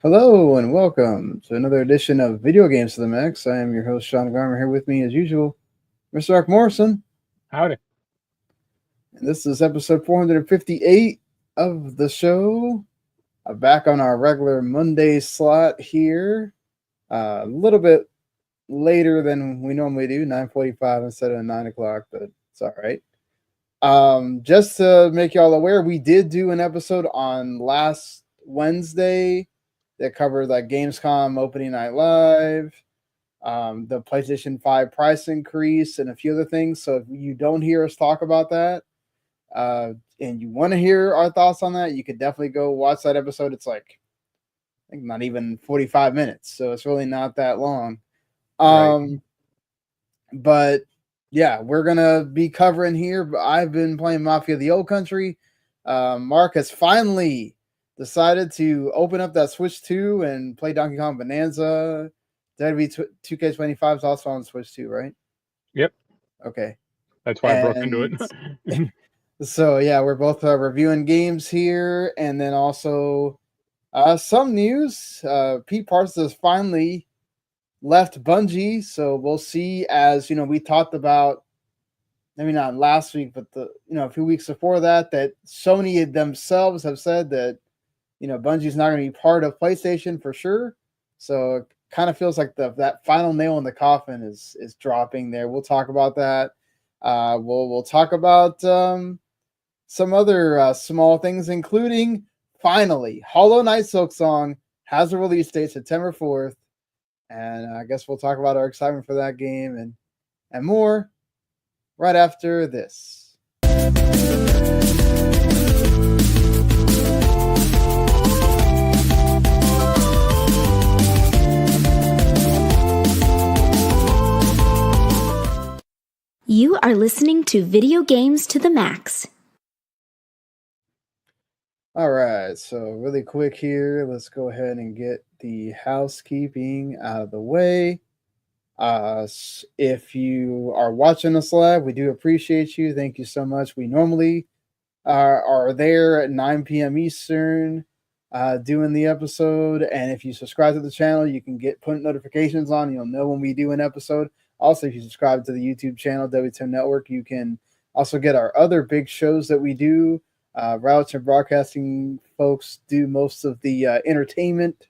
Hello and welcome to another edition of Video Games to the Max. I am your host, Sean Garmer, here with me as usual, Mr. Mark Morrison. Howdy. And this is episode 458 of the show. Back on our regular Monday slot here. A little bit later than we normally do, 9:45 instead of 9 o'clock, but it's all right. Just to make y'all aware, we did do an episode on last Wednesday that covered like Gamescom opening night live, the PlayStation 5 price increase, and a few other things. So if you don't hear us talk about that, and you want to hear our thoughts on that, you could definitely go watch that episode. It's like I think not even 45 minutes, so it's really not that long. Right. But yeah, we're gonna be covering here. I've been playing Mafia the Old Country. Mark has finally decided to open up that Switch 2 and play Donkey Kong Bananza. That'd be 2K25 is also on Switch 2, right? Yep. Okay. That's why I broke into And it. so yeah, we're both reviewing games here, and then also some news. Pete Parsons has finally left Bungie, so we'll see. As you know, we talked about maybe not last week, but a few weeks before that, that Sony themselves have said that Bungie's not going to be part of PlayStation for sure. So it kind of feels like that final nail in the coffin is dropping there. We'll talk about that. We'll talk about some other small things, including finally Hollow Knight Silksong has a release date September 4th, and I guess we'll talk about our excitement for that game and more right after this. You are listening to Video Games to the Max. All right, so really quick here, let's go ahead and get the housekeeping out of the way. If you are watching us live, we do appreciate you. Thank you so much. We normally are there at 9 p.m. Eastern doing the episode. And if you subscribe to the channel, you can put notifications on. You'll know when we do an episode. Also, if you subscribe to the YouTube channel, W10 Network, you can also get our other big shows that we do. Routes and broadcasting folks do most of the entertainment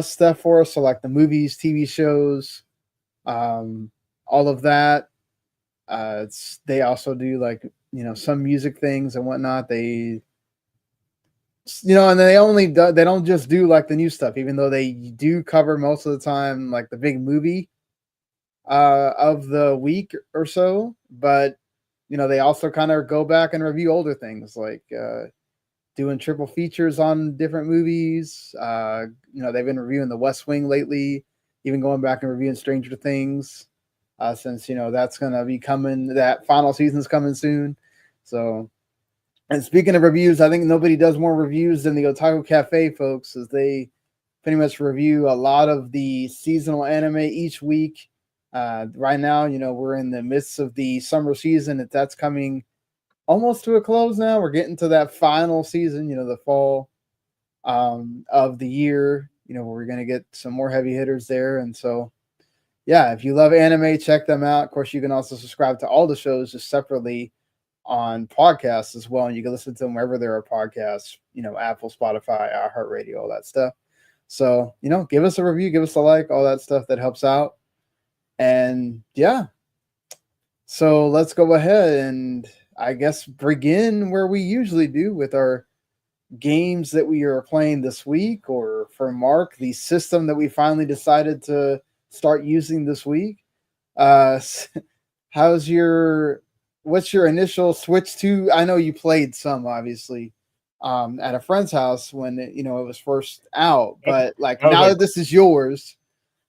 stuff for us. So like the movies, TV shows, all of that. They also do like some music things and whatnot. They and they don't just do like the new stuff, even though they do cover most of the time like the big movie of the week or so. But they also kind of go back and review older things like doing triple features on different movies. They've been reviewing The West Wing lately, even going back and reviewing Stranger Things, since that's gonna be coming. That final season's coming soon. So, and speaking of reviews, I think nobody does more reviews than the Otaku Cafe folks, as they pretty much review a lot of the seasonal anime each week. Right now, we're in the midst of the summer season. That's coming almost to a close now. We're getting to that final season, the fall of the year, where we're going to get some more heavy hitters there. And so, yeah, if you love anime, check them out. Of course, you can also subscribe to all the shows just separately on podcasts as well. And you can listen to them wherever there are podcasts, Apple, Spotify, iHeartRadio, all that stuff. So, give us a review, give us a like, all that stuff that helps out. And yeah, so let's go ahead and I guess begin where we usually do with our games that we are playing this week, or for Mark, the system that we finally decided to start using this week. Uh, what's your initial switch to? I know you played some, obviously, at a friend's house when it was first out, That, but like that was now like that this is yours,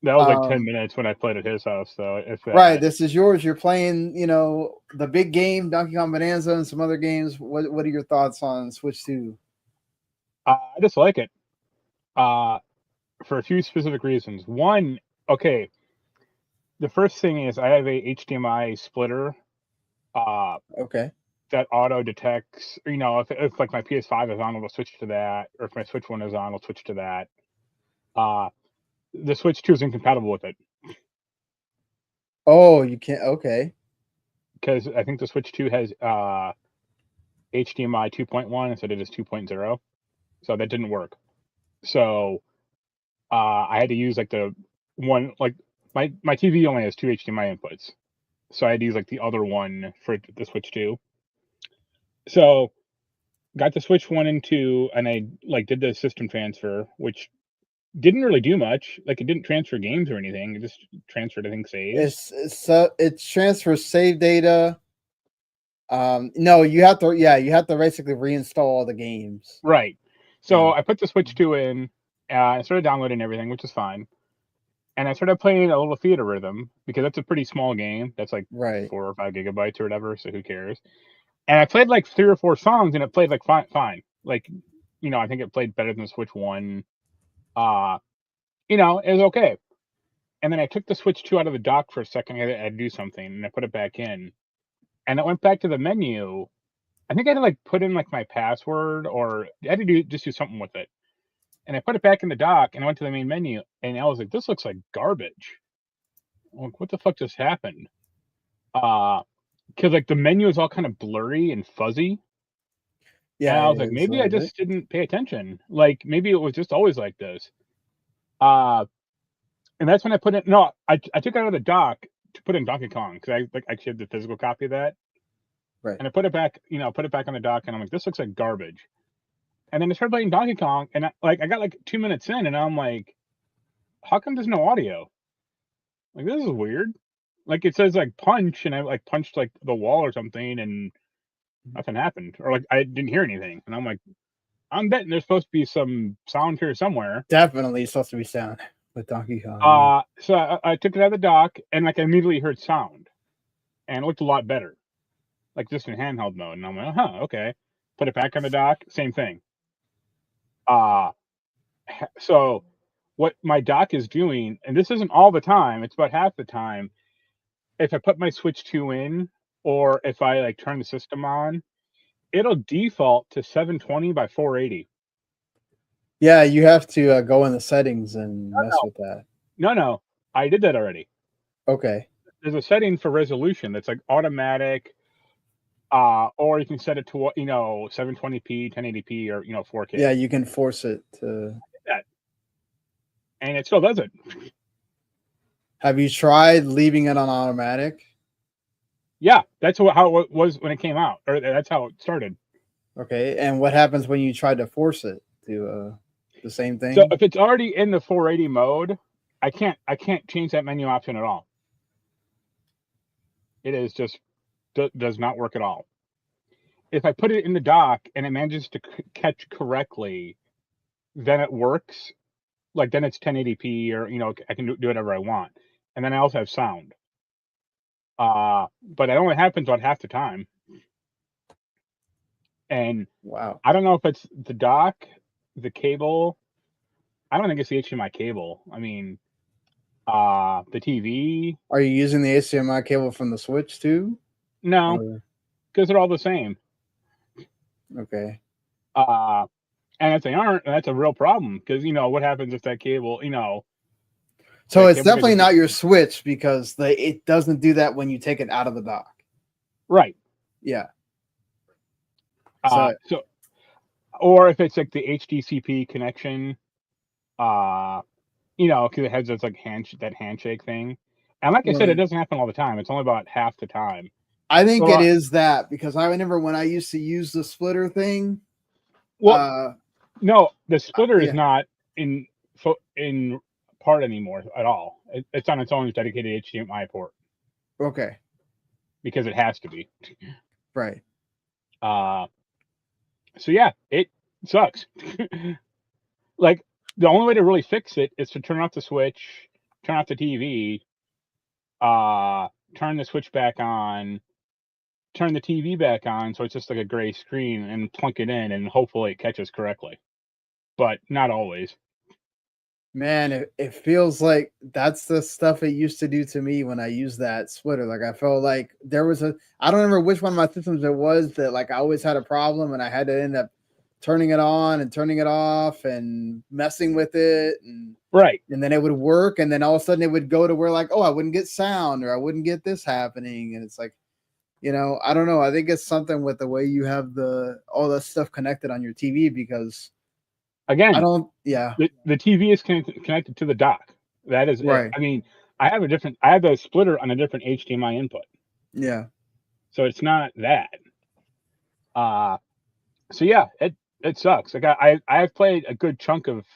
that was like 10 um, minutes when I played at his house. So if right, that, this is yours. You're playing, the big game, Donkey Kong Bonanza, and some other games. What are your thoughts on Switch 2? I just like it for a few specific reasons. One, okay, the first thing is I have a HDMI splitter uh, Okay. that auto detects. If like my PS5 is on, it'll switch to that, or if my Switch one is on, it'll switch to that. The Switch 2 is incompatible with it. Oh, you can't. Okay. Because I think the Switch 2 has HDMI 2.1 instead of just 2.0. So that didn't work. So I had to use like the one, like my TV only has 2 HDMI inputs. So I had to use like the other one for the Switch 2. So got the Switch 1 and 2, and I like did the system transfer, which didn't really do much. Like it didn't transfer games or anything. It just transferred, I think, saves. It's transfers save data. No, you have to basically reinstall all the games. Right. So Yeah. I put the Switch 2 in, I started downloading everything, which is fine. And I started playing a little Theater Rhythm because that's a pretty small game. That's like Right. 4 or 5 gigabytes or whatever. So who cares? And I played like 3 or 4 songs, and it played like fine. Like, I think it played better than the Switch 1. It was okay. And then I took the Switch 2 out of the dock for a second. I had to do something, and I put it back in. And it went back to the menu. I think I had to like put in like my password, or I had to do something with it. And I put it back in the dock, and I went to the main menu, and I was like, "This looks like garbage. Like, what the fuck just happened?" Because like the menu is all kind of blurry and fuzzy. Yeah, And I was like, maybe I just didn't pay attention. Like maybe it was just always like this. And that's when I put it. No, I took it out of the dock to put in Donkey Kong because I like actually had the physical copy of that. Right. And I put it back, put it back on the dock, and I'm like, this looks like garbage. And then I started playing Donkey Kong, and I got like 2 minutes in, and I'm like, how come there's no audio? Like this is weird. Like it says like punch, and I like punched like the wall or something, and nothing happened, or like I didn't hear anything. And I'm like, I'm betting there's supposed to be some sound here somewhere. Definitely supposed to be sound with Donkey Kong. So I took it out of the dock, and like I immediately heard sound, and it looked a lot better, like just in handheld mode. And I'm like, okay. Put it back on the dock, same thing. So what my dock is doing, and this isn't all the time, it's about half the time. If I put my Switch 2 in, or if I like turn the system on, it'll default to 720 by 480. Yeah, you have to go in the settings and mess with that. No, I did that already. Okay. There's a setting for resolution that's like automatic, or you can set it to 720p, 1080p, or 4K. Yeah, you can force it to that, and it still does it. Have you tried leaving it on automatic? Yeah, that's how it was when it came out, or that's how it started. Okay, and what happens when you try to force it to the same thing? So if it's already in the 480 mode, I can't change that menu option at all. It is just does not work at all. If I put it in the dock and it manages to catch correctly, then it works. Like then it's 1080p, or I can do whatever I want, and then I also have sound. But it only happens about half the time. And wow, I don't know if it's the dock, the cable. I don't think it's the HDMI cable. I mean, the TV. Are you using the HDMI cable from the Switch too? No, because they're all the same. Okay. And if they aren't, that's a real problem, because what happens if that cable, So it's definitely not your Switch, because it doesn't do that when you take it out of the dock. Right. Yeah. So, or if it's like the HDCP connection, because it has this like that handshake thing. And like I said, it doesn't happen all the time. It's only about half the time. I think it is that, because I remember when I used to use the splitter thing. Well, no, the splitter is not in part anymore at all. It's on its own dedicated HDMI port. Okay. Because it has to be. Right. So yeah, it sucks. Like the only way to really fix it is to turn off the Switch, turn off the TV, turn the Switch back on, turn the TV back on, so it's just like a gray screen, and plunk it in, and hopefully it catches correctly. But not always. Man, it feels like that's the stuff it used to do to me when I used that splitter. Like I felt like there was I don't remember which one of my systems it was that like I always had a problem, and I had to end up turning it on and turning it off and messing with it, and Right. and then it would work, and then all of a sudden it would go to where like, oh, I wouldn't get sound, or I wouldn't get this happening, and it's like, I don't know. I think it's something with the way you have all that stuff connected on your TV, because Again, I don't. Yeah. the TV is connected to the dock. That is Right. it. I mean, I have the splitter on a different HDMI input, Yeah. so it's not that. So yeah, it sucks. Like I've played a good chunk of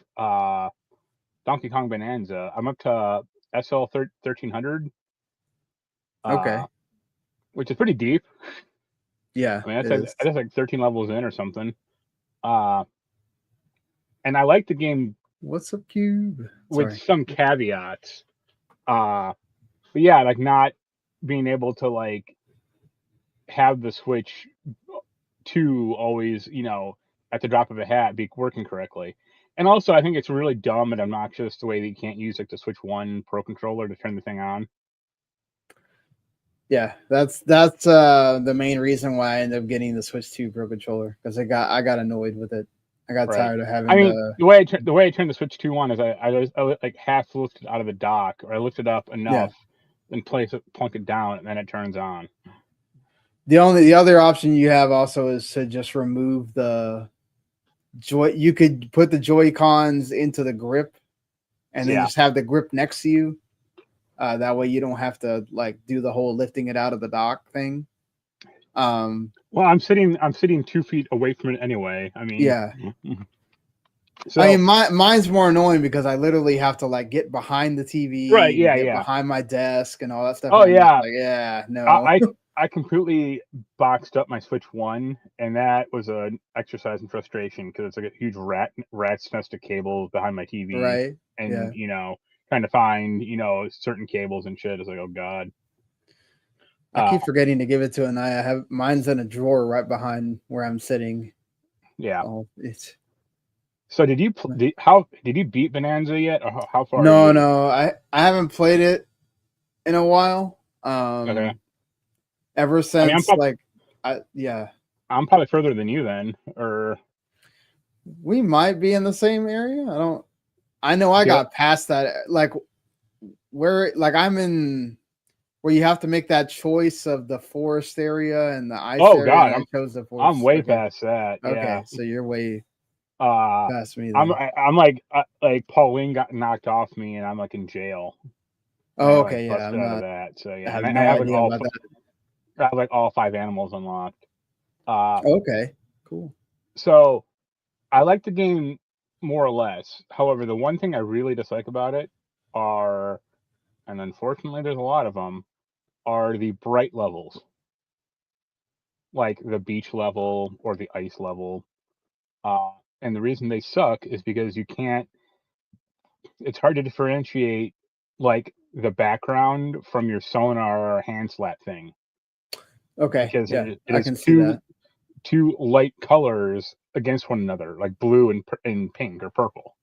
Donkey Kong Bananza. I'm up to SL 1300, Okay. which is pretty deep. Yeah. I mean, It is. that's like 13 levels in or something. And I like the game What's up, Cube? with Sorry. some caveats. But yeah, like not being able to like have the Switch 2 always, at the drop of a hat be working correctly. And also, I think it's really dumb and obnoxious the way that you can't use like the Switch 1 Pro controller to turn the thing on. Yeah, that's the main reason why I ended up getting the Switch 2 Pro controller, because I got annoyed with it. I got tired of having. I mean, the way I turned the Switch 2 on is I like half lifted out of the dock, or I lift it up enough, and plunk it down, and then it turns on. The other option you have also is to just remove the joy. You could put the Joy-Cons into the grip, and then just have the grip next to you. That way you don't have to like do the whole lifting it out of the dock thing. Well, I'm sitting 2 feet away from it anyway. I mean, yeah. So, I mean, mine's more annoying because I literally have to like get behind the TV, right? Yeah, get behind my desk and all that stuff. Oh and yeah, like, yeah, no. I completely boxed up my Switch 1, and that was an exercise in frustration because it's like a huge rat's nest of cables behind my TV, right? And trying to find certain cables and shit. It's like, oh god. I keep forgetting to give it to Anaya. I have mine's in a drawer right behind where I'm sitting. Yeah. Oh, it's. So did you beat Bananza yet, or how far? No, I haven't played it in a while. Okay. Ever since I'm probably further than you then, or we might be in the same area. I know I got past that, like where I'm in where you have to make that choice of the forest area and the ice area. God, I chose the forest. I'm way past that. Okay, yeah. So you're way past me. Then. I'm like Pauline got knocked off me, and I'm like in jail. Oh, okay, yeah. I'm out of that. So yeah, I have no idea about that. I have like all 5 animals unlocked. Okay, cool. So I like the game more or less. However, the one thing I really dislike about it are, and unfortunately there's a lot of them, are the bright levels. Like the beach level or the ice level. And the reason they suck is because it's hard to differentiate like the background from your sonar or hand slap thing. Okay, because it I is can see that. Two light colors against one another, like blue and pink or purple.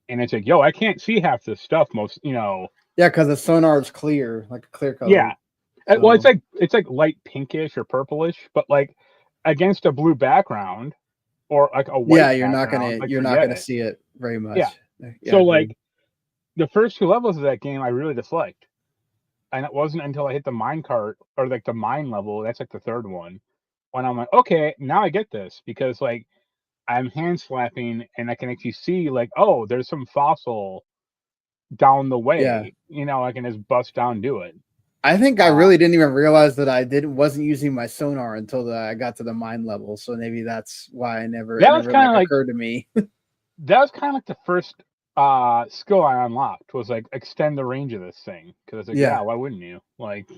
And it's like, yo, I can't see half this stuff. Yeah, because the sonar is clear, like a clear color. Yeah. So. Well, it's like light pinkish or purplish, but like against a blue background or like a white. Yeah, you're not gonna see it very much. Yeah. So like the first 2 levels of that game, I really disliked. And it wasn't until I hit the mine cart or like the mine level, that's like the 3rd one, when I'm like, okay, now I get this, because like I'm hand slapping and I can actually see like, oh, there's some fossil down the way. Yeah. I can just bust down, do it. I think I really didn't even realize that I wasn't using my sonar until I got to the mine level. So maybe that's why it never occurred to me. That was kind of like the first skill I unlocked, was like extend the range of this thing, because it's like, yeah, why wouldn't you? Like,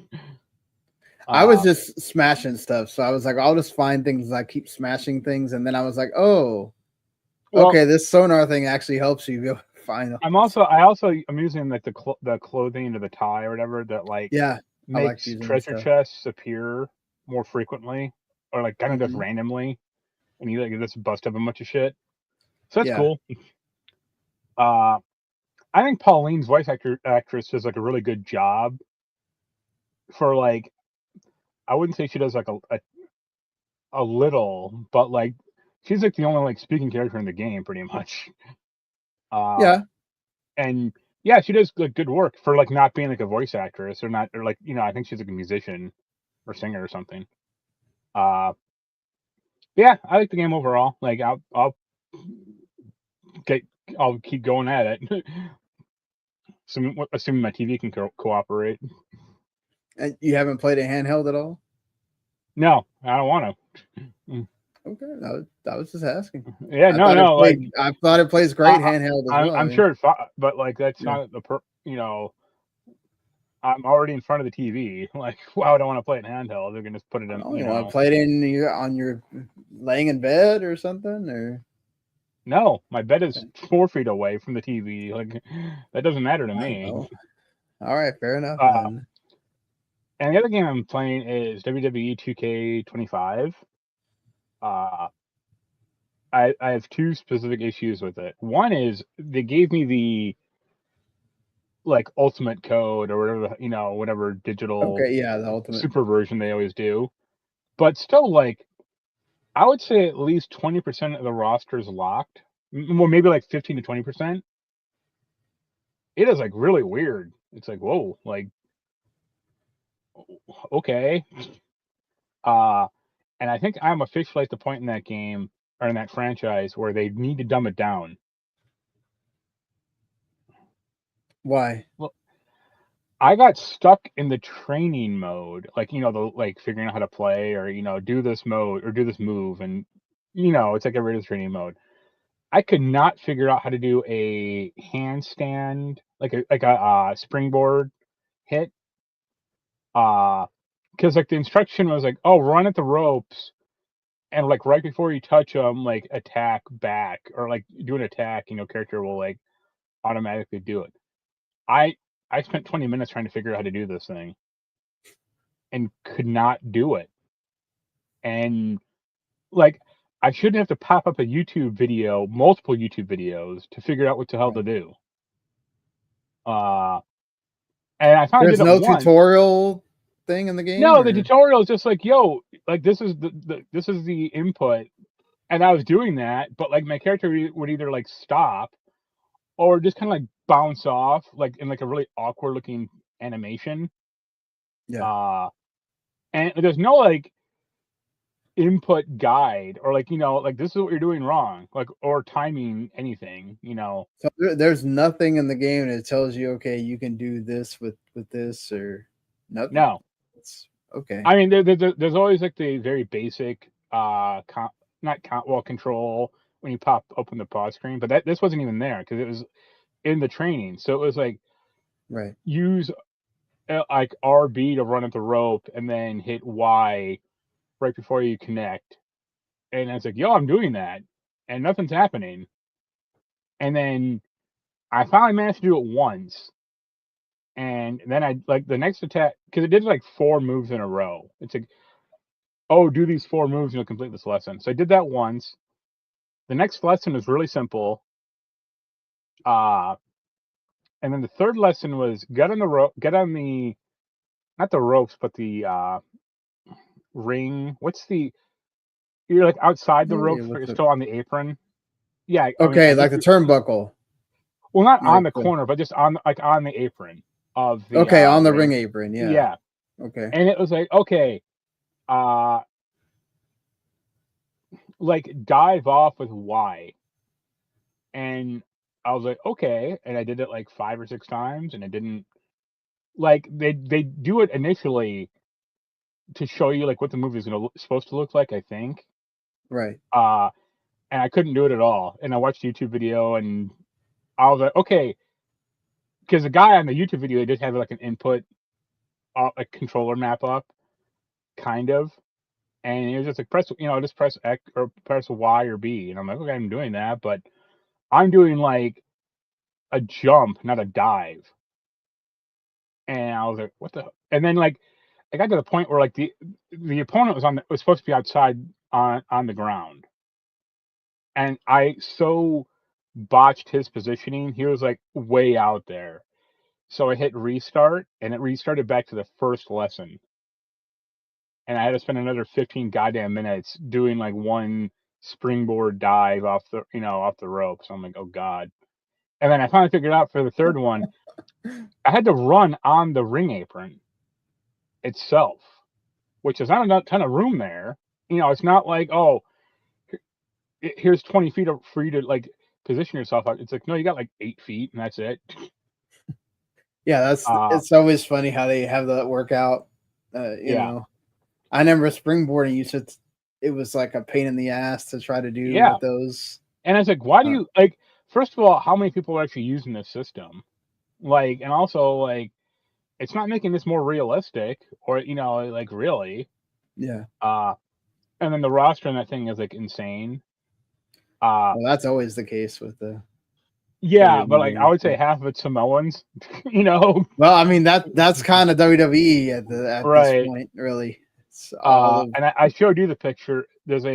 I was just smashing stuff, so I was like, I'll just find things. I keep smashing things, and then I was like, oh, okay, this sonar thing actually helps you be able to find. I'm using like the clothing or the tie or whatever that like makes treasure chests appear more frequently, or like kind of just randomly, and you like just bust up a bunch of shit. So that's cool. I think Pauline's voice actress does like a really good job for like, I wouldn't say she does like a little, but like she's like the only like speaking character in the game, pretty much. Yeah. And yeah, she does like good work for like not being like a voice actress or not, or like, you know, I think she's like a musician or singer or something. Yeah, I like the game overall. Like I'll get I'll keep going at it. Assuming my TV can cooperate. And you haven't played a handheld at all? No, I don't want to. Okay, I was just asking. Yeah, no, like I thought it plays great handheld as well. I'm Yeah. sure it but like that's not the you know, I'm already in front of the TV. Like, why would I want to play it handheld? They're gonna just put it in. You want to play it on your laying in bed or something, or no, my bed is 4 feet away from the TV. Like, that doesn't matter to me. All right, fair enough. And the other game I'm playing is WWE 2K25. I have two specific issues with it. One is they gave me the like ultimate code or whatever, you know, whatever digital the ultimate super version they always do. But still, like, I would say at least 20% of the roster is locked. Well, maybe like 15 to 20%. It is like really weird. It's like, whoa, like, okay. And I think I'm officially at the point in that game or in that franchise where they need to dumb it down. Why? Well, I got stuck in the training mode, like, you know, the like figuring out how to play or, you know, do this mode or do this move, and you know, it's like every other training mode. I could not figure out how to do a handstand, like a springboard hit. Because like the instruction was like, oh, run at the ropes, and like right before you touch them, like attack back or like do an attack. You know, character will like automatically do it. I spent 20 minutes trying to figure out how to do this thing, and could not do it. And like I shouldn't have to pop up a YouTube video, multiple YouTube videos to figure out what the hell to do. And I finally There's did it no once. tutorial thing in the game? No, the tutorial is just like, yo, like this is this is the input, and I was doing that, but like my character would either like stop or just kind of like bounce off, like in like a really awkward looking animation. Yeah. And there's no like input guide or like, you know, like this is what you're doing wrong, like, or timing anything, you know. So there's nothing in the game that tells you, okay, you can do this with this or nothing. No. It's okay. I mean, there's always like the very basic control when you pop open the pause screen, but this wasn't even there because it was in the training. So it was like, right, use like RB to run at the rope and then hit Y right before you connect. And I was like, yo, I'm doing that, and nothing's happening. And then I finally managed to do it once. And then I like the next attack, because it did like 4 moves in a row. It's like, oh, do these 4 moves and you'll complete this lesson. So I did that once. The next lesson was really simple. And then the third lesson was get on the not the ropes, but the ring. You're like outside the ropes, but you're still on the apron. Yeah. Okay, like the turnbuckle. Well, not on the corner, but just on the apron of the. Okay, on the ring apron. Yeah. Yeah. Okay. And it was like, okay, like dive off with Y. And I was like, okay, and I did it like 5 or 6 times, and it didn't. Like they do it initially to show you like what the movie is supposed to look like, I think. Right. And I couldn't do it at all. And I watched a YouTube video, and I was like, okay, because the guy on the YouTube video, they just have like an input, a controller map up, kind of, and it was just like just press X or press Y or B, and I'm like, okay, I'm doing that, but I'm doing like a jump, not a dive. And I was like, what the? And then like I got to the point where like the opponent was supposed to be outside on the ground, and I so botched his positioning. He was like way out there, so I hit restart, and it restarted back to the first lesson, and I had to spend another 15 goddamn minutes doing like one springboard dive off the rope. So I'm like, oh god. And then I finally figured out for the third one, I had to run on the ring apron itself, which is not a ton of room there. It's not like, oh, here's 20 feet for you to like position yourself. It's like, no, you got like 8 feet and that's it. Yeah, it's always funny how they have that workout. You know, I remember springboarding. You said it was like a pain in the ass to try to do with those. And it's like, why do you like? First of all, how many people are actually using this system? Like, and also like, it's not making this more realistic, or like really. Yeah. And then the roster on that thing is like insane. Well, that's always the case with the. Yeah, but like I would say half of it's Samoans. Well, I mean that's kind of WWE at this point, really. And I showed you the picture. There's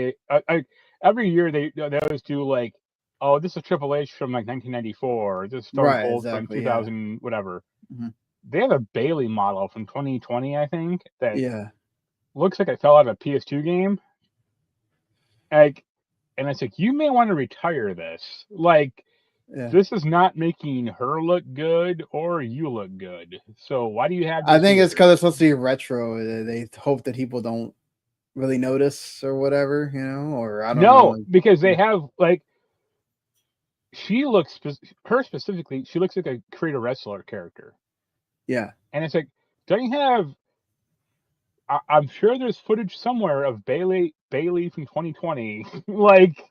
every year they always do like, oh, this is Triple H from like 1994. This is Stone Cold from 2000, whatever. Mm-hmm. They have a Bailey model from 2020, I think. That looks like it fell out of a PS2 game. Like, and it's like, you may want to retire this. Like, this is not making her look good or you look good. So why do you have? I think it's because it's supposed to be retro. They hope that people don't really notice or whatever, or I don't know. No, because they have like. She looks specifically. She looks like a creator wrestler character. Yeah, and it's like, don't you have? I'm sure there's footage somewhere of Bailey from 2020, like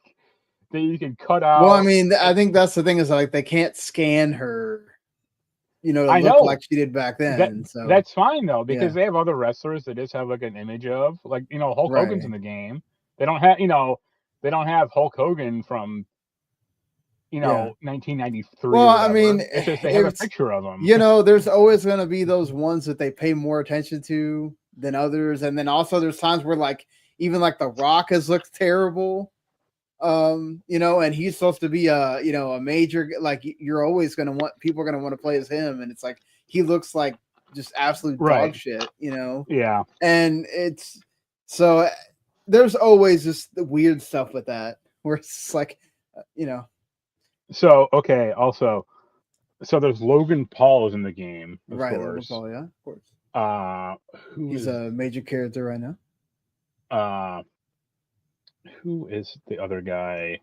that you can cut out. Well, I mean, I think that's the thing is like they can't scan her, to look like she did back then. So that's fine though, because they have other wrestlers that just have like an image of, like Hulk Hogan's in the game. They don't have Hulk Hogan from 1993. Well, I mean, it's just they have a picture of him. There's always going to be those ones that they pay more attention to than others, and then also there's times where like even like The Rock has looked terrible, and he's supposed to be a major, like you're always going to want people are going to want to play as him, and it's like he looks like just absolute dog shit, Yeah, and it's so there's always just the weird stuff with that where it's like So okay, also, so there's Logan Paul is in the game, of course. Logan Paul, yeah, of course. He's a major character right now. Who is the other guy?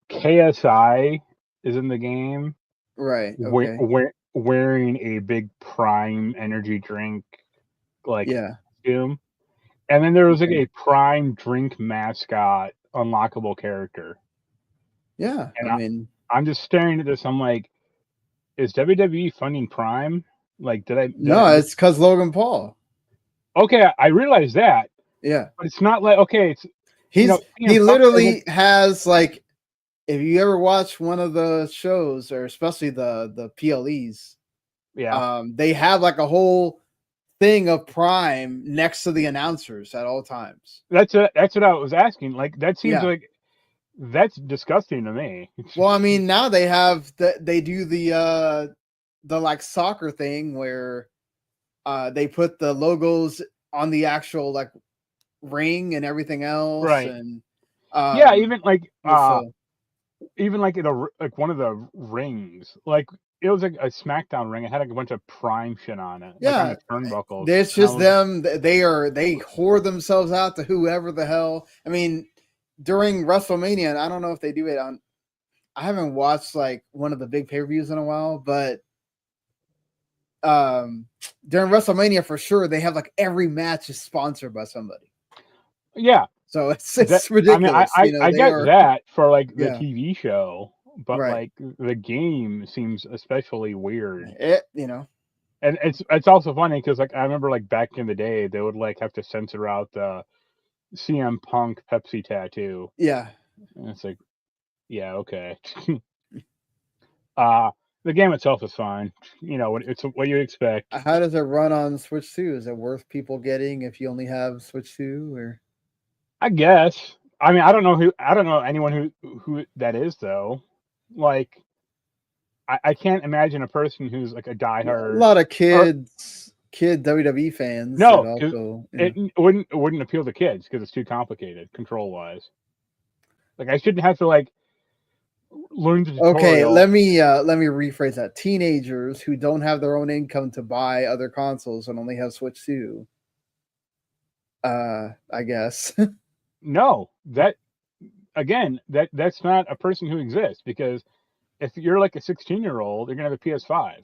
KSI is in the game, right? Okay. Wearing a big Prime energy drink, like costume, and then there was like a Prime drink mascot unlockable character. Yeah, and I'm just staring at this. I'm like, is WWE funding Prime? Like, No, it's because Logan Paul. Okay, I realize that. Yeah, but it's not like he literally has like, if you ever watch one of the shows or especially the PLEs, they have like a whole thing of Prime next to the announcers at all times. That's what I was asking. Like that seems like that's disgusting to me. Well, I mean, now they have they do the like soccer thing where they put the logos on the actual like ring and everything else, right? And even like in like one of the rings, like it was like a SmackDown ring. It had like a bunch of Prime shit on it. Yeah, like on the turnbuckles. It's just them. They whore themselves out to whoever the hell. I mean, during WrestleMania, and I don't know if they do it on. I haven't watched like one of the big pay-per-views in a while, but during WrestleMania for sure, they have like every match is sponsored by somebody. Yeah. So it's ridiculous. I mean, I get that for like the TV show, but like the game seems especially weird. And it's also funny because like I remember like back in the day they would like have to censor out the CM Punk Pepsi tattoo. Yeah. And it's like, yeah, okay. The game itself is fine. It's what you expect. How does it run on Switch 2? Is it worth people getting if you only have Switch 2 or? I guess. I mean, I don't know anyone who that is though. Like, I can't imagine a person who's like a diehard. A lot of kids kid WWE fans. No, that 'cause also, it wouldn't appeal to kids because it's too complicated control wise. Like I shouldn't have to like learn the tutorial. Okay, let me rephrase that. Teenagers who don't have their own income to buy other consoles and only have Switch 2. I guess. No, that's not a person who exists, because if you're like a 16-year-old, you're gonna have a PS5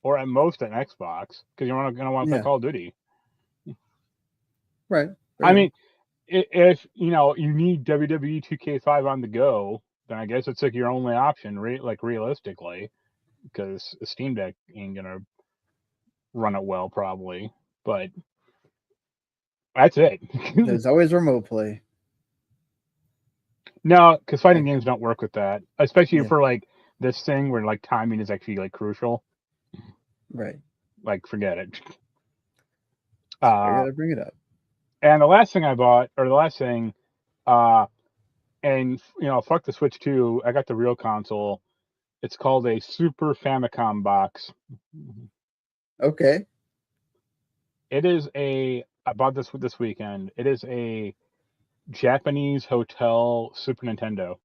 or at most an Xbox because you're gonna want to play Yeah. Call of Duty. Right. I mean, if you need WWE 2K5 on the go, then I guess it's like your only option, like realistically, because a Steam Deck ain't gonna run it well probably. But that's it. There's always remote play. No, because fighting games don't work with that, especially Yeah. for like this thing where like timing is actually like crucial. Right. Like forget it. I gotta bring it up. And the last thing I bought, or the last thing, and fuck the Switch 2, I got the real console. It's called a Super Famicom box. Okay. It is I bought this weekend. It is a Japanese hotel Super Nintendo.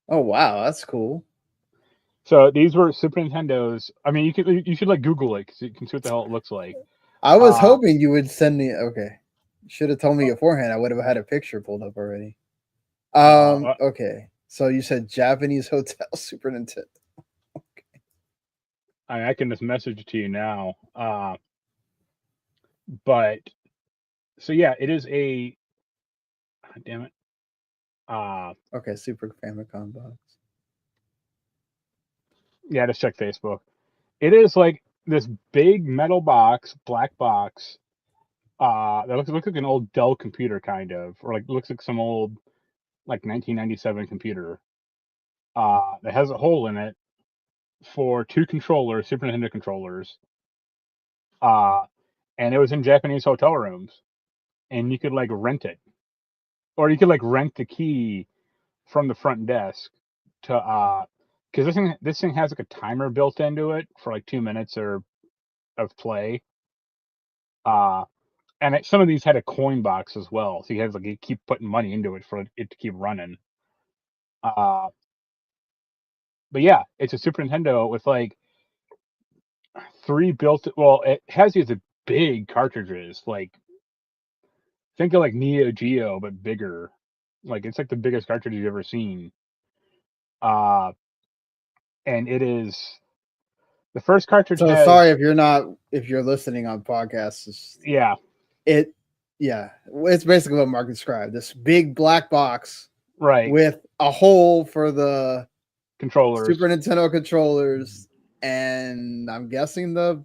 Oh wow, that's cool. So these were Super Nintendos. I mean, you should like Google it because you can see what the hell it looks like. I was hoping you would send me. Okay, should have told me beforehand. I would have had a picture pulled up already. Okay, so you said Japanese hotel Super Nintendo. Okay. I can just message it to you now. But so yeah, it is a. Damn it. Okay, Super Famicom box. Yeah, just check Facebook. It is like this big metal box, black box. That looks like an old Dell computer, kind of, or like looks like some old like 1997 computer. That has a hole in it for 2 controllers, Super Nintendo controllers. And it was in Japanese hotel rooms, and you could like rent it, or you could like rent the key from the front desk to because this thing has like a timer built into it for like 2 minutes or of play. And some of these had a coin box as well, so you keep putting money into it for it to keep running. But yeah, it's a Super Nintendo with like 3 built. Well, it has these big cartridges. Like think of like Neo Geo, but bigger. Like it's like the biggest cartridge you've ever seen. And it is the first cartridge. So sorry if you're listening on podcasts. Yeah. It's basically what Mark described. This big black box, right, with a hole for the controllers, Super Nintendo controllers, and I'm guessing the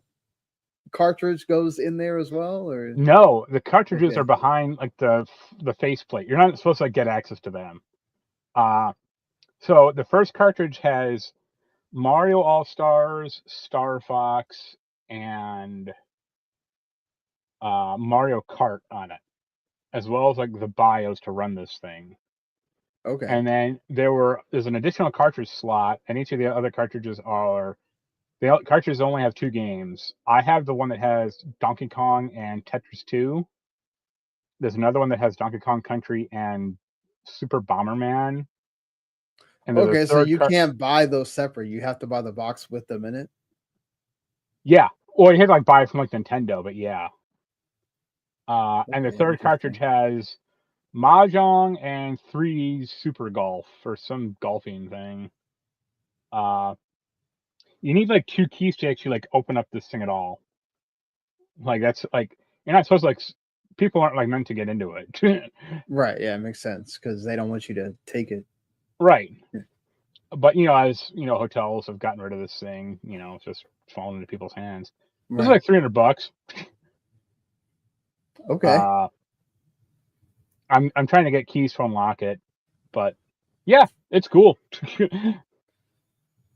cartridge goes in there as well, or no, the cartridges are behind like the faceplate. You're not supposed to like, get access to them. So the first cartridge has Mario All-Stars, Star Fox, and Mario Kart on it, as well as like the BIOS to run this thing. Okay. And then there's an additional cartridge slot, and each of the other cartridges cartridges only have 2 games. I have the one that has Donkey Kong and Tetris 2. There's another one that has Donkey Kong Country and Super Bomberman. And okay, so you can't buy those separate. You have to buy the box with them in it. Yeah, or you had to like buy it from like Nintendo, but yeah. And the third cartridge has Mahjong and 3D Super Golf or some golfing thing. You need like 2 keys to actually like open up this thing at all. Like that's like you're not supposed to like people aren't like meant to get into it. Right, yeah, it makes sense because they don't want you to take it. Right. But as hotels have gotten rid of this thing, it's just falling into people's hands. This is like $300. Okay. I'm trying to get keys to unlock it, but yeah, it's cool.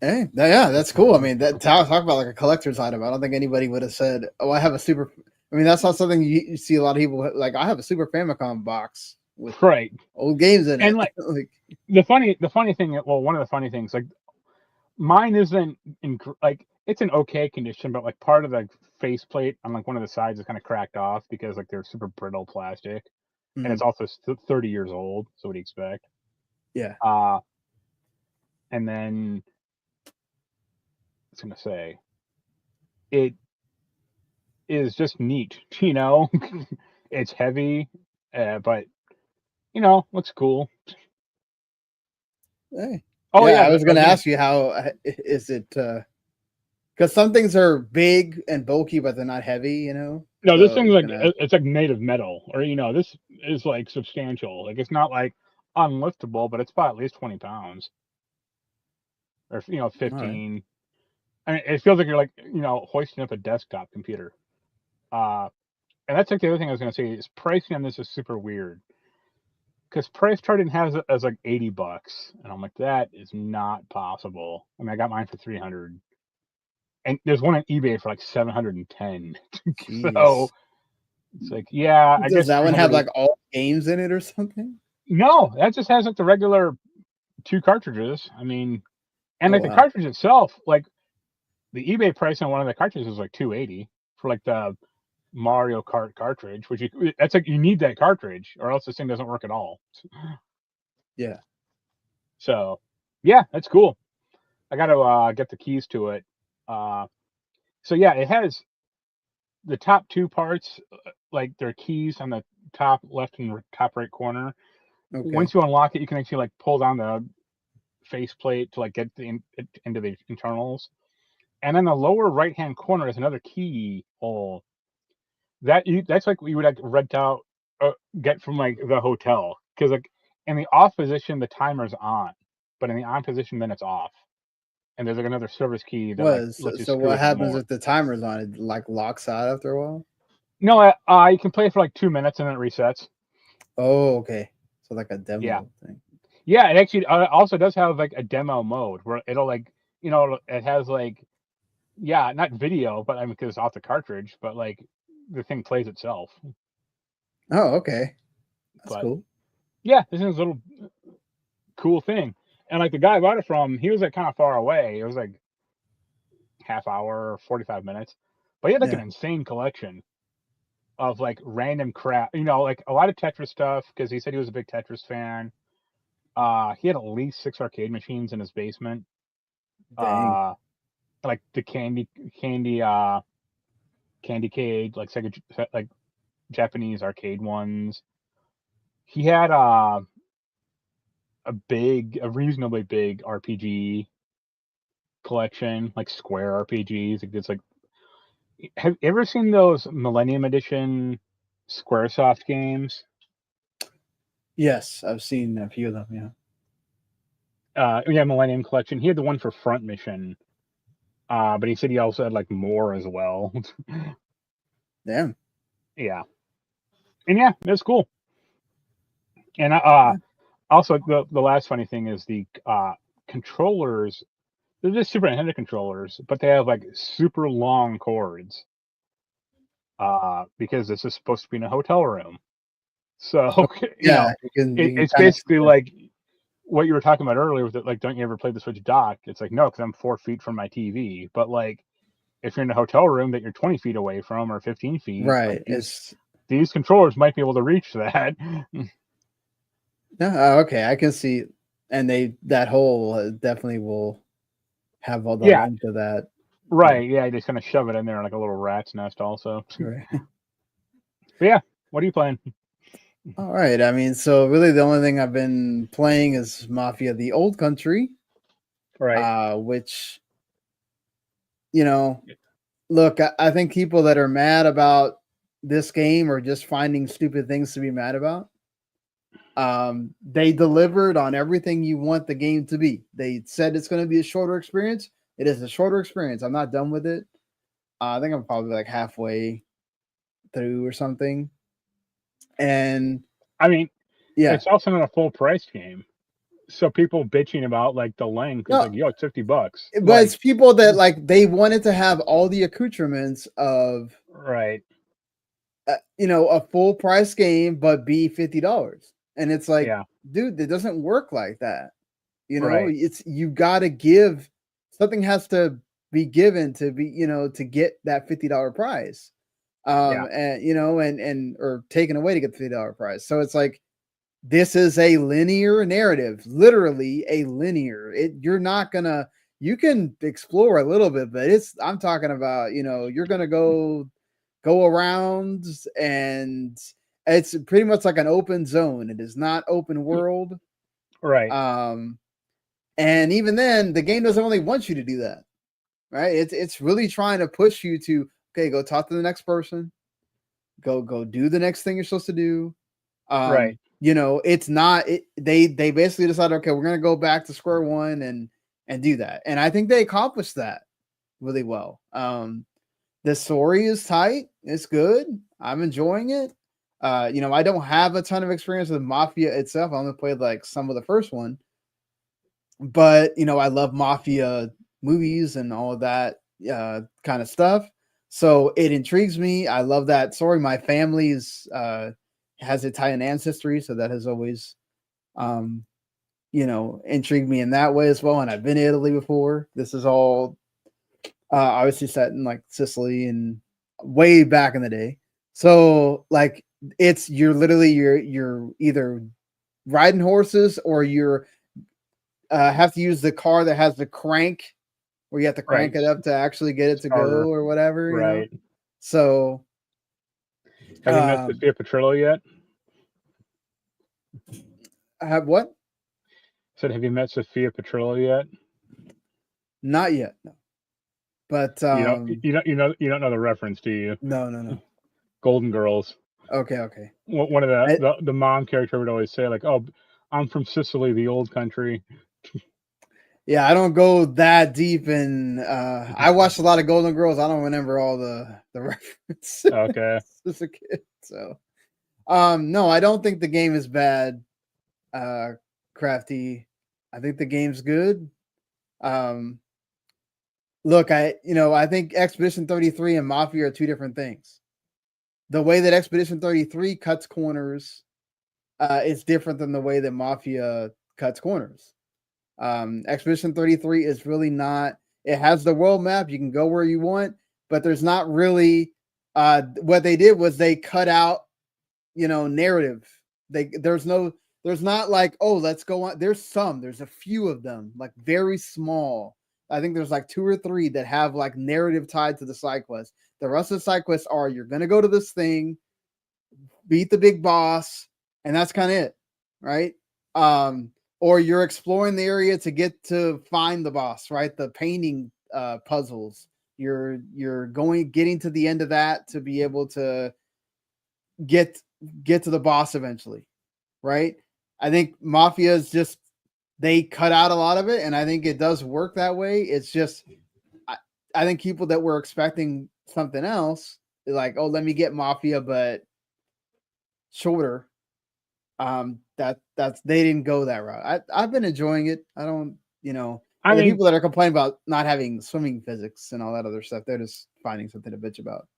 Hey, yeah, that's cool. I mean, that talk about like a collector's item. I don't think anybody would have said, "Oh, I have a super." I mean, that's not something you see a lot of people like. I have a Super Famicom box with old games in it. And like the funny thing. Well, one of the funny things, like mine isn't in like it's an okay condition, but like part of the faceplate on like one of the sides is kind of cracked off because like they're super brittle plastic, and it's also 30 years old. So what do you expect? Yeah. And then I was gonna say it is just neat, you know. It's heavy, but you know, looks cool. Hey. Oh Yeah, yeah, I was going to ask you how is it because some things are big and bulky, but they're not heavy, you know. no, this So thing's like it's like made of metal, or you know, this is like substantial. Like it's not like unliftable, but it's about at least 20 pounds, or you know, all right. 15. I mean, it feels like you're like you know hoisting up a desktop computer. And that's like the other thing I was gonna say is pricing on this is super weird because Price Chart has it as like $80, and I'm like that is not possible. I mean, I got mine for 300, and there's one on eBay for like 710. So Jeez. it's like, yeah, I Does guess that one have 300 is like all games in it or something? no. That just has like the regular 2 cartridges. I mean, and Oh like the wow. cartridge itself, like the eBay price on one of the cartridges is like 280 for like the Mario Kart cartridge, which that's like you need that cartridge or else this thing doesn't work at all. Yeah. So yeah, that's cool. I got to get the keys to it. So yeah, it has the top 2 parts, like their keys on the top left and top right corner. Okay. Once you unlock it, you can actually like pull down the faceplate to like get into the internals. And then the lower right hand corner is another key hole. That's like what you would like rent out, get from like the hotel, because like in the off position the timer's on, but in the on position then it's off. And there's like another service key that like lets you So screw what with it happens more. if the timer's on? It like locks out after a while? No, you can play for like 2 minutes and then it resets. Oh, okay. So like a Yeah, demo thing. yeah. It actually also does have like a demo mode where it'll like you know it has like yeah not video, but I mean because it's off the cartridge, but like the thing plays itself. Oh, okay. That's But cool. yeah, this is a little cool thing. And like the guy I bought it from, he was like kind of far away. It was like half hour, 45 minutes, but he had like an Yeah. insane collection of like random crap. You know, like a lot of Tetris stuff because he said he was a big Tetris fan. He had at least 6 arcade machines in his basement. Dang. Like the candy cage, like Sega, like Japanese arcade ones. He had a reasonably big RPG collection, like Square RPGs. It's like, have you ever seen those Millennium Edition SquareSoft games? Yes, I've seen a few of them. Yeah. Yeah, Millennium Collection. He had the one for Front Mission, but he said he also had like more as well. Damn. Yeah, and yeah, that's cool. And Yeah. also the last funny thing is the controllers. They're just Super Nintendo controllers, but they have like super long cords. Because this is supposed to be in a hotel room. So you Yeah, know, you can it's kind of see basically that. like what you were talking about earlier with it, like, don't you ever play the Switch dock? It's like no, because I'm 4 feet from my TV. But like, if you're in a hotel room that you're 20 feet away from or 15 feet, like Right. these controllers might be able to reach that. Okay. I can see, and that hole definitely will have all the Yeah, length of that. Yeah. right. Yeah, you just kind of shove it in there like a little rat's nest, also. Right. But yeah, what are you playing? All right. I mean, so really the only thing I've been playing is Mafia: The Old Country, Right. which you know, look, I think people that are mad about this game are just finding stupid things to be mad about. They delivered on everything you want the game to be. They said it's going to be a shorter experience. It is a shorter experience. I'm not done with it. I think I'm probably like halfway through or something. And I mean, yeah, it's also not a full price game. So people bitching about like the length is no, like, yo, it's $50. but Like, it's people that like they wanted to have all the accoutrements of right. a full price game, but be $50. And it's like, Yeah. dude, it doesn't work like that. Right. It's you got to give something has to be given to be, to get that $50 prize. And or taken away to get the $50 prize. So it's like, this is a linear narrative, literally a linear. You're not gonna, you can explore a little bit, but I'm talking about, you're gonna go around, and it's pretty much like an open zone. It is not open world. Right. And even then, the game doesn't really want you to do that. Right. It's really trying to push you to, okay, go talk to the next person. Go do the next thing you're supposed to do. Right. It's not. They basically decided, okay, we're gonna go back to square one and do that. And I think they accomplished that really well. The story is tight. It's good. I'm enjoying it. I don't have a ton of experience with Mafia itself. I only played like some of the first one, but I love Mafia movies and all of that kind of stuff. So it intrigues me. I love that story. My family's has Italian ancestry, so that has always intrigued me in that way as well. And I've been to Italy before. This is all obviously set in like Sicily and way back in the day. So like you're either riding horses or you're have to use the car that has the crank where you have to crank it up to actually get it to go or whatever. Right. So have you met Sophia Petrillo yet? I have what? Said, have you met Sophia Petrillo yet? Not yet, no. But you don't know the reference, do you? No. Golden Girls. Okay. One of the mom character would always say like, "Oh, I'm from Sicily, the old country." Yeah, I don't go that deep in. I watched a lot of Golden Girls. I don't remember all the references. Okay. As a kid, so no, I don't think the game is bad. Crafty, I think the game's good. Look, I think Expedition 33 and Mafia are two different things. The way that Expedition 33 cuts corners is different than the way that Mafia cuts corners. Expedition 33 is really not. It has the world map. You can go where you want, but there's not really. What they did was they cut out, narrative. There's not like, oh, let's go on. There's a few of them, like very small. I think there's like 2 or 3 that have like narrative tied to the side quest. The rest of the side quests are, you're going to go to this thing, beat the big boss, and that's kind of it. Right. Or you're exploring the area to find the boss, right? The painting puzzles. You're getting to the end of that to be able to get to the boss eventually. Right. I think Mafia is just, they cut out a lot of it, and I think it does work that way. It's just, I think people that were expecting something else, like, oh, let me get Mafia, but shorter. That's they didn't go that route. I've been enjoying it. I don't, the people that are complaining about not having swimming physics and all that other stuff, they're just finding something to bitch about.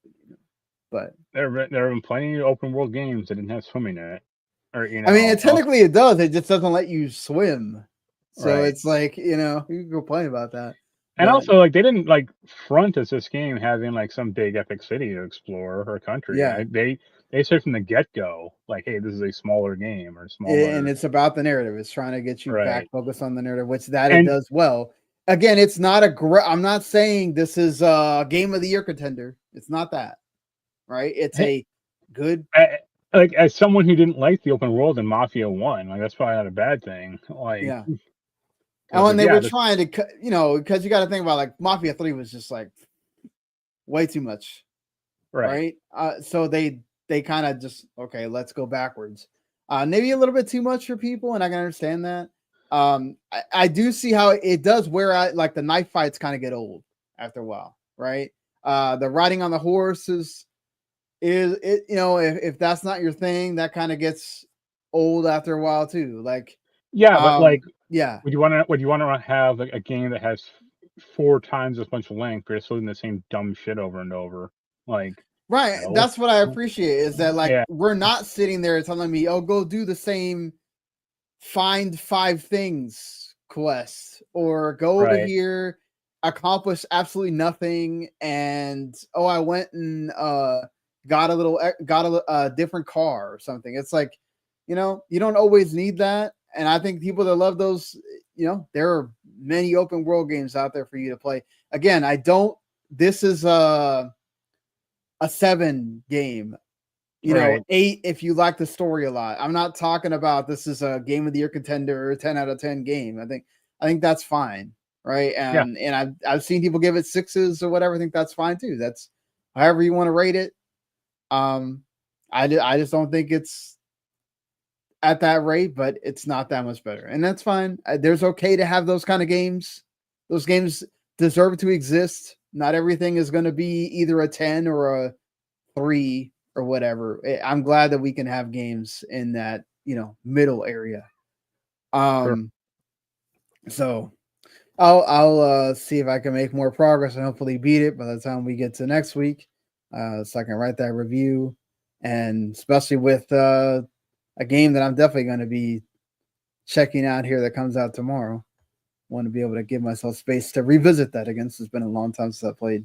But there have been plenty of open world games that didn't have swimming in it. Or, I mean, technically it does. It just doesn't let you swim. So It's like, you can complain about that. And also, like, they didn't like front as this game having like some big epic city to explore or country. Yeah, they said from the get go, like, hey, this is a smaller game or smaller, and it's about the narrative. It's trying to get you back focused on the narrative, which it does well. Again, it's not I'm not saying this is a game of the year contender. It's not that, right? It's a good. Like, as someone who didn't like the open world in Mafia 1, like, that's probably not a bad thing. Like, yeah. And when they were trying to, because you got to think about, like, Mafia 3 was just like way too much, right? So they kind of just, okay, let's go backwards. Maybe a little bit too much for people, and I can understand that. I do see how it does wear out. Like, the knife fights kind of get old after a while, right? The riding on the horse is it, if that's not your thing, that kind of gets old after a while too. Like, but like, yeah, would you want to have like a game that has 4 times as much length, but it's doing the same dumb shit over and over? Like, right. That's what I appreciate, is that, like, we're not sitting there telling me, oh, go do the same find 5 things quest, or go over here accomplished absolutely nothing, and I went and got a different car or something. It's like, you don't always need that. And I think people that love those, there are many open world games out there for you to play. Again, this is a 7 game, Right. 8 if you like the story a lot. I'm not talking about this is a game of the year contender or 10 out of 10 game. I think that's fine, right? Yeah. And I've seen people give it 6s or whatever. I think that's fine too. That's however you want to rate it. I just don't think it's at that rate, but it's not that much better, and that's fine. There's okay to have those kind of games. Those games deserve to exist. Not everything is going to be either a 10 or a 3 or whatever. I'm glad that we can have games in that, middle area. Sure. So I'll see if I can make more progress and hopefully beat it by the time we get to next week. So I can write that review, and especially with a game that I'm definitely going to be checking out here that comes out tomorrow. Want to be able to give myself space to revisit that again. It's been a long time since I played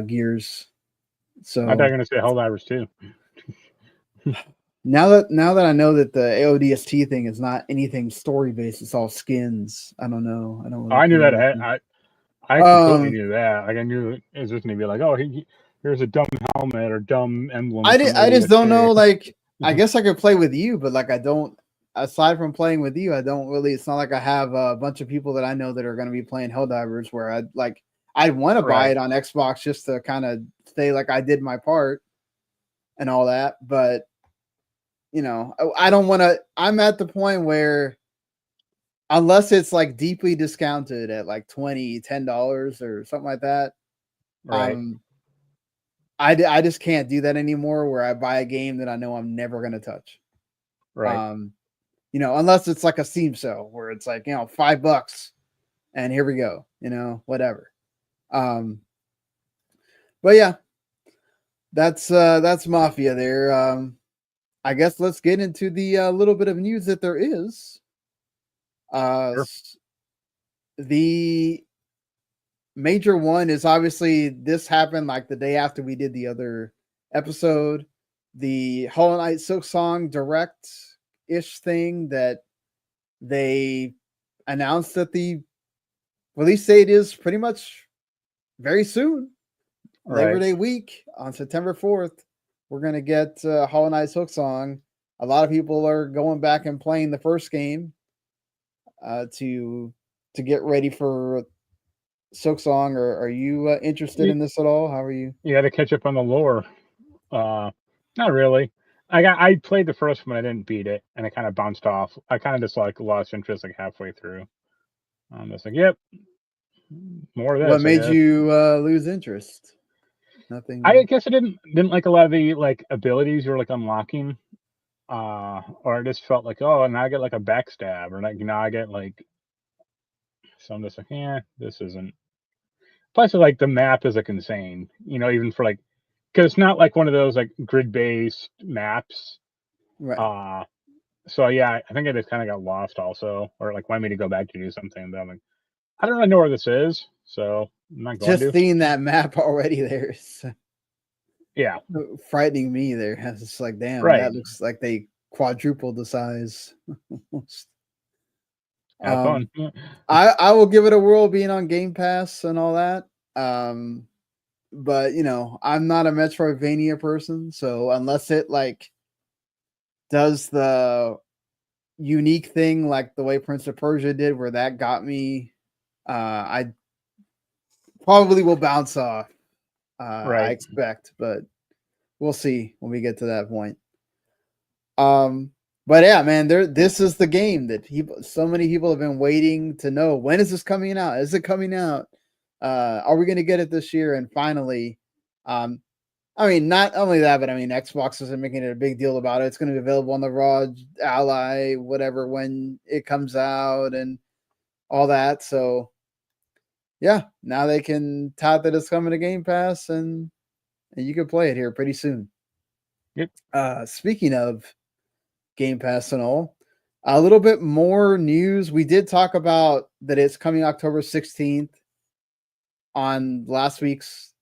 Gears. So I thought you were going to say Helldivers too. now that I know that the AODST thing is not anything story based, it's all skins. I don't know. I don't. Really I knew that. I completely knew that. Like I knew it was just going to be like, oh, here's a dumb helmet or dumb emblem. I just don't know. Like, I guess I could play with you, but like I don't. Aside from playing with you, I don't really. It's not like I have a bunch of people that I know that are going to be playing Helldivers. Where I'd want to buy it on Xbox just to kind of say like I did my part and all that. But I don't want to. I'm at the point where unless it's like deeply discounted at like $10 or something like that, right. I just can't do that anymore. Where I buy a game that I know I'm never going to touch. Right. Unless it's like a Steam sale where it's like, $5 and here we go, whatever. But yeah, that's Mafia there. I guess let's get into the little bit of news that there is. Sure. The major one is obviously this happened like the day after we did the other episode. The Hollow Knight Silksong Direct-ish thing that they announced that the release date is pretty much very soon. Labor Day week on September 4th. We're going to get Hollow Knight Silksong. A lot of people are going back and playing the first game to get ready for Silksong. Are you interested in this at all? How are you? You got to catch up on the lore. Not really. I played the first one, I didn't beat it, and I kind of bounced off. I kind of just lost interest like halfway through. I'm just like, yep, more of this. What made you lose interest? Nothing. I guess I didn't like a lot of the abilities you were unlocking, or I just felt like, oh, now I get a backstab, or now I get so I'm just like, yeah, this isn't. Plus, the map is insane. Even for because it's not one of those grid-based maps. Right. So yeah, I think I just kind of got lost also, or wanted me to go back to do something. But I'm like, I don't really know where this is, so I'm not going to. Just seeing that map already there is frightening me there. It's just like, damn, that looks like they quadrupled the size. Have fun. I will give it a whirl being on Game Pass and all that. But I'm not a Metroidvania person, so unless it does the unique thing like the way Prince of Persia did, where that got me, I probably will bounce off. I expect, but we'll see when we get to that point. But yeah, man, this is the game that so many people have been waiting to know. When is this coming out? Is it coming out? Are we going to get it this year? And finally, I mean, not only that, but I mean, Xbox isn't making it a big deal about it. It's going to be available on the ROG Ally, whatever, when it comes out and all that. So yeah, now they can tout that it's coming to Game Pass and you can play it here pretty soon. Yep. Speaking of Game Pass and all, a little bit more news. We did talk about that it's coming October 16th. on last week's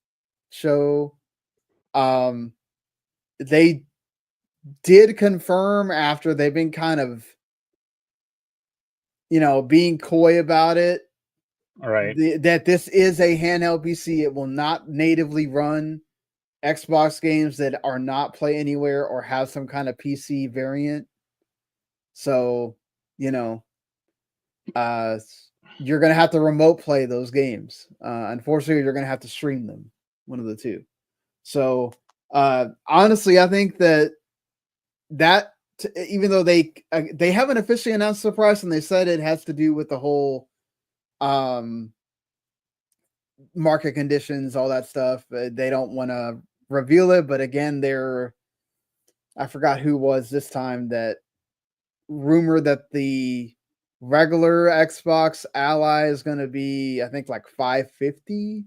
show. They did confirm after they've been kind of, being coy about it, All right. that this is a handheld PC. It will not natively run Xbox games that are not Play Anywhere or have some kind of PC variant. So, you're going to have to remote play those games. Unfortunately, you're going to have to stream them, one of the two. So, honestly, I think that even though they haven't officially announced the price, and they said it has to do with the whole market conditions, all that stuff, they don't want to reveal it. But again, I forgot who was this time that rumored that the regular Xbox Ally is going to be, I think, like $550,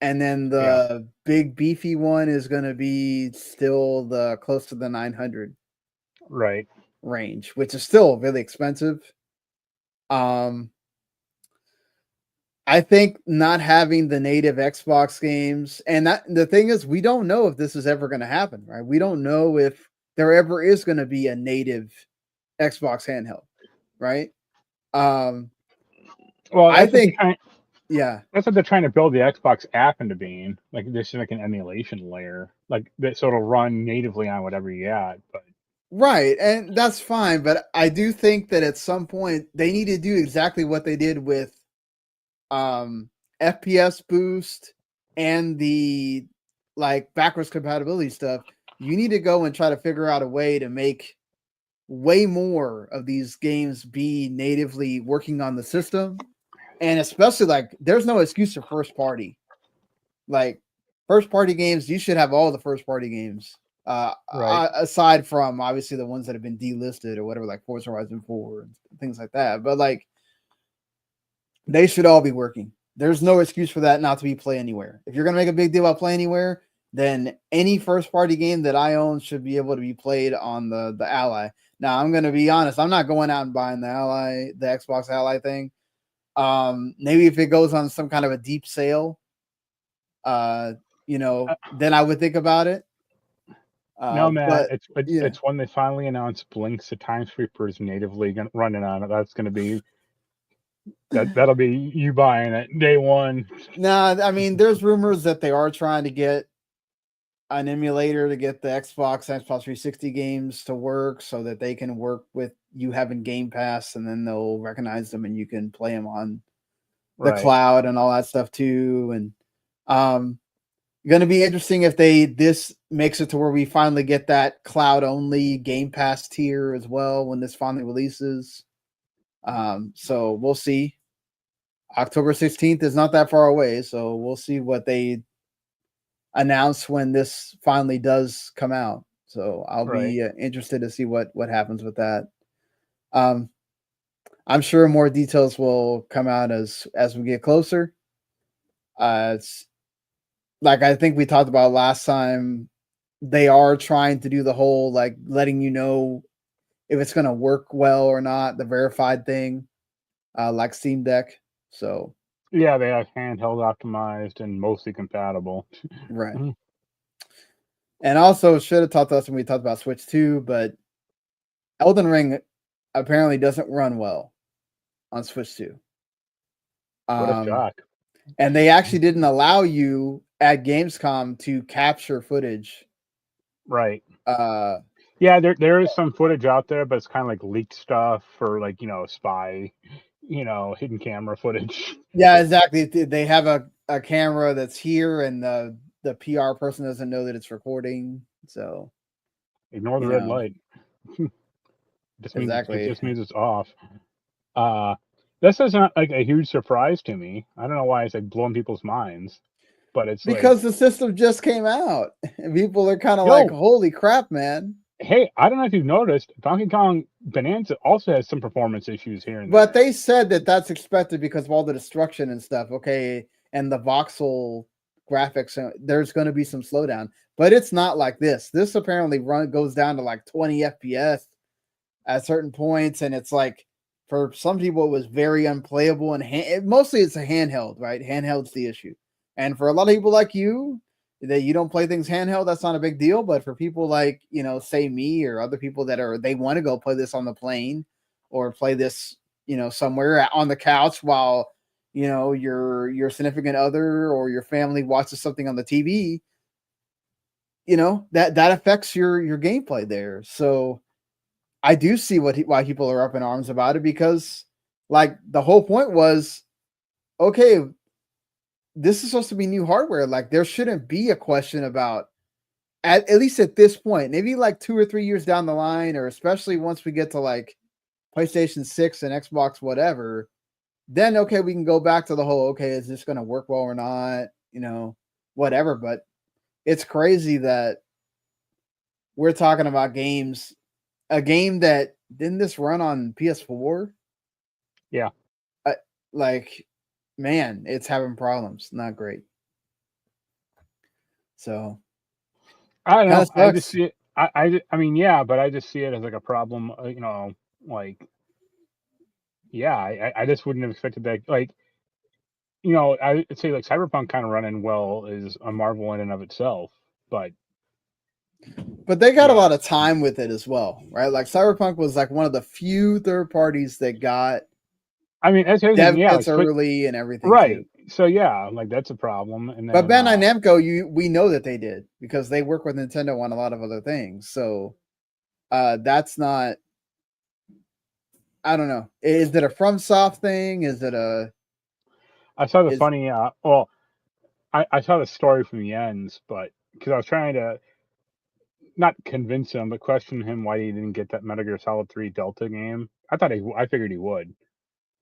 and then the big beefy one is going to be still close to the 900 right range, which is still really expensive. I think not having the native Xbox games, and the thing is, we don't know if this is ever going to happen, right? We don't know if there ever is going to be a native Xbox handheld, right? Well, I think, yeah, that's what they're trying to build the Xbox app into being. Like, this is like an emulation layer, like that, so it'll run natively on whatever you got. But right, and that's fine. But I do think that at some point they need to do exactly what they did with FPS boost and the backwards compatibility stuff. You need to go and try to figure out a way to make way more of these games be natively working on the system. And especially there's no excuse for first party. First party games, you should have all the first party games. right. Aside from obviously the ones that have been delisted or whatever, like Forza Horizon 4 and things like that. But they should all be working. There's no excuse for that not to be Play Anywhere. If you're going to make a big deal about Play Anywhere, then any first party game that I own should be able to be played on the Ally. Now, I'm going to be honest. I'm not going out and buying the Xbox Ally thing. Maybe if it goes on some kind of a deep sale, then I would think about it. No, man, But, it's when they finally announced Blinks the Time Sweepers natively running on it. That's going to be that'll be you buying it day one. nah, I mean, there's rumors that they are trying to get an emulator to get the Xbox 360 games to work so that they can work with you having Game Pass, and then they'll recognize them and you can play them on the cloud and all that stuff too. And going to be interesting if this makes it to where we finally get that cloud only Game Pass tier as well when this finally releases. So we'll see. October 16th is not that far away, so we'll see what they announce when this finally does come out. So I'll be interested to see what happens with that. I'm sure more details will come out as we get closer. It's like I think we talked about last time. They are trying to do the whole letting you know if it's going to work well or not, the verified thing, like Steam Deck. So yeah, they have handheld optimized and mostly compatible. Right. And also should have talked to us when we talked about Switch 2, but Elden Ring apparently doesn't run well on Switch 2. What a shock. And they actually didn't allow you at Gamescom to capture footage. Right. Yeah, there is some footage out there, but it's kind of like leaked stuff for spy, hidden camera footage. Yeah, exactly. They have a camera that's here, and the PR person doesn't know that it's recording. So ignore the red light. It just means it's off. This is not like a huge surprise to me. I don't know why it's blowing people's minds, but it's because the system just came out, and people are kind of "Holy crap, man!" Hey, I don't know if you've noticed, Donkey Kong Bananza also has some performance issues here and there. But they said that that's expected because of all the destruction and stuff. Okay, and the voxel graphics, there's going to be some slowdown, but it's not like this. This apparently goes down to 20 FPS at certain points, and it's for some people, it was very unplayable, and mostly it's a handheld, right? Handheld's the issue. And for a lot of people like you, that you don't play things handheld, that's not a big deal. But for people like, say me or other people they want to go play this on the plane or play this, somewhere on the couch while, your significant other or your family watches something on the TV, that affects your gameplay there. So I do see why people are up in arms about it, because like the whole point was, okay, this is supposed to be new hardware. Like there shouldn't be a question about, at least at this point, maybe like 2 or 3 years down the line, or especially once we get to like PlayStation 6 and Xbox, whatever, then okay, we can go back to the whole, okay, is this going to work well or not? Whatever. But it's crazy that we're talking about a game that didn't this run on PS4? Yeah. Like, man, it's having problems. Not great. So I don't know. sucks. I just see it. I mean, yeah, but I just see it as like a problem. Like, yeah, I just wouldn't have expected that. Like, I'd say like Cyberpunk kind of running well is a marvel in and of itself, but they got a lot of time with it as well, right? Like Cyberpunk was like one of the few third parties that got, I mean, that's dev everything. Yeah, kits early and everything, right. too. So yeah, like that's a problem. And then, But Bandai Namco, we know that they did, because they work with Nintendo on a lot of other things. So that's not, I don't know. Is it a FromSoft thing? Is it a? I saw the funny. Well, I saw the story from the ends, but because I was trying to not convince him, but question him why he didn't get that Metal Gear Solid 3 Delta game. I figured he would.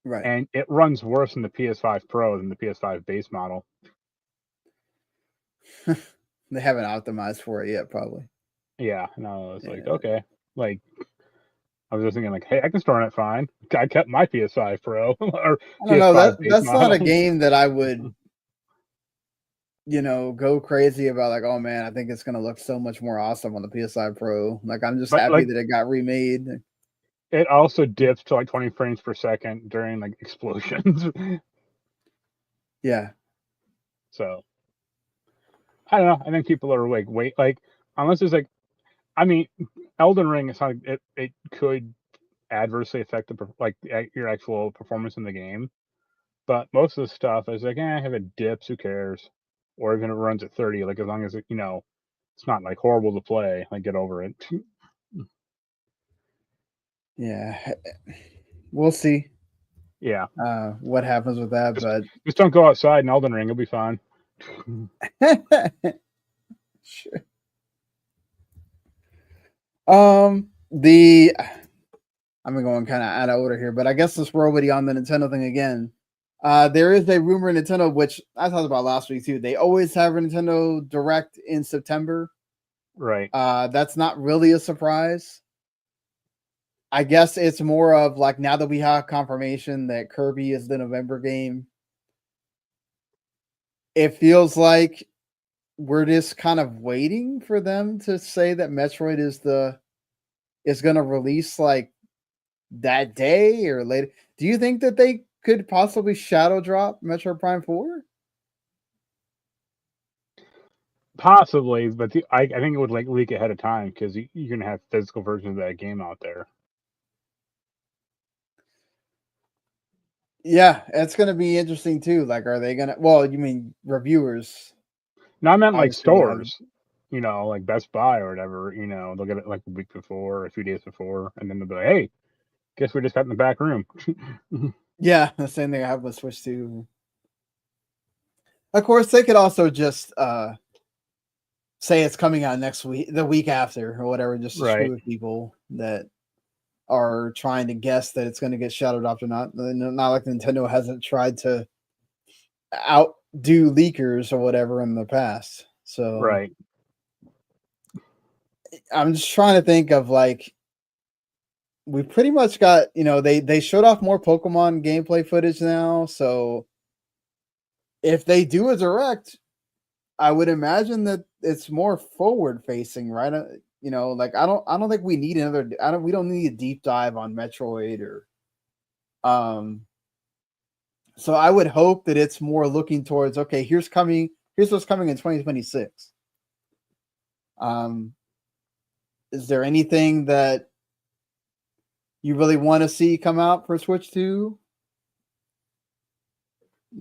Right. And it runs worse in the PS5 Pro than the PS5 base model. They haven't optimized for it yet, probably. Yeah, no, it's like, okay. Like, I was just thinking, like, hey, I can store it fine. I kept my PS5 Pro or I don't PS5 know. base That's model. not a game that I would, go crazy about. Like, oh man, I think it's gonna look so much more awesome on the PS5 Pro. Like, I'm just happy that it got remade. It also dips to like 20 frames per second during like explosions. Yeah. So I don't know. I think people are like, unless it's like, I mean, Elden Ring is not, it could adversely affect your actual performance in the game, but most of the stuff is like, if it dips, who cares? Or even if it runs at 30, like as long as it's not like horrible to play, like get over it. Yeah, we'll see. Yeah. What happens with that? But just don't go outside in Elden Ring; it'll be fine. Sure. I'm going kind of out of order here, but I guess we're already on the Nintendo thing again. There is a rumor Nintendo, which I talked about last week too. They always have a Nintendo Direct in September. Right. That's not really a surprise. I guess it's more of like, now that we have confirmation that Kirby is the November game, it feels like we're just kind of waiting for them to say that Metroid is going to release like that day or later. Do you think that they could possibly shadow drop Metroid Prime 4? Possibly, but I think it would like leak ahead of time because you're gonna have physical versions of that game out there. Yeah, it's gonna be interesting too. Like, are they gonna? Well, you mean reviewers? No, I meant like Obviously, stores. Like Best Buy or whatever. They'll get it like a week before, or a few days before, and then they'll be like, "Hey, guess we just got in the back room." Yeah, the same thing I have with Switch 2. Of course, they could also just say it's coming out next week, the week after, or whatever, just to screw with people that are trying to guess that it's going to get shadow dropped or not. Not like Nintendo hasn't tried to outdo leakers or whatever in the past. So right. I'm just trying to think of like, we pretty much got, they showed off more Pokemon gameplay footage now. So if they do a direct, I would imagine that it's more forward facing, right? Like I don't think we need we don't need a deep dive on Metroid or So I would hope that it's more looking towards, okay, here's what's coming in 2026. Is there anything that you really want to see come out for Switch 2?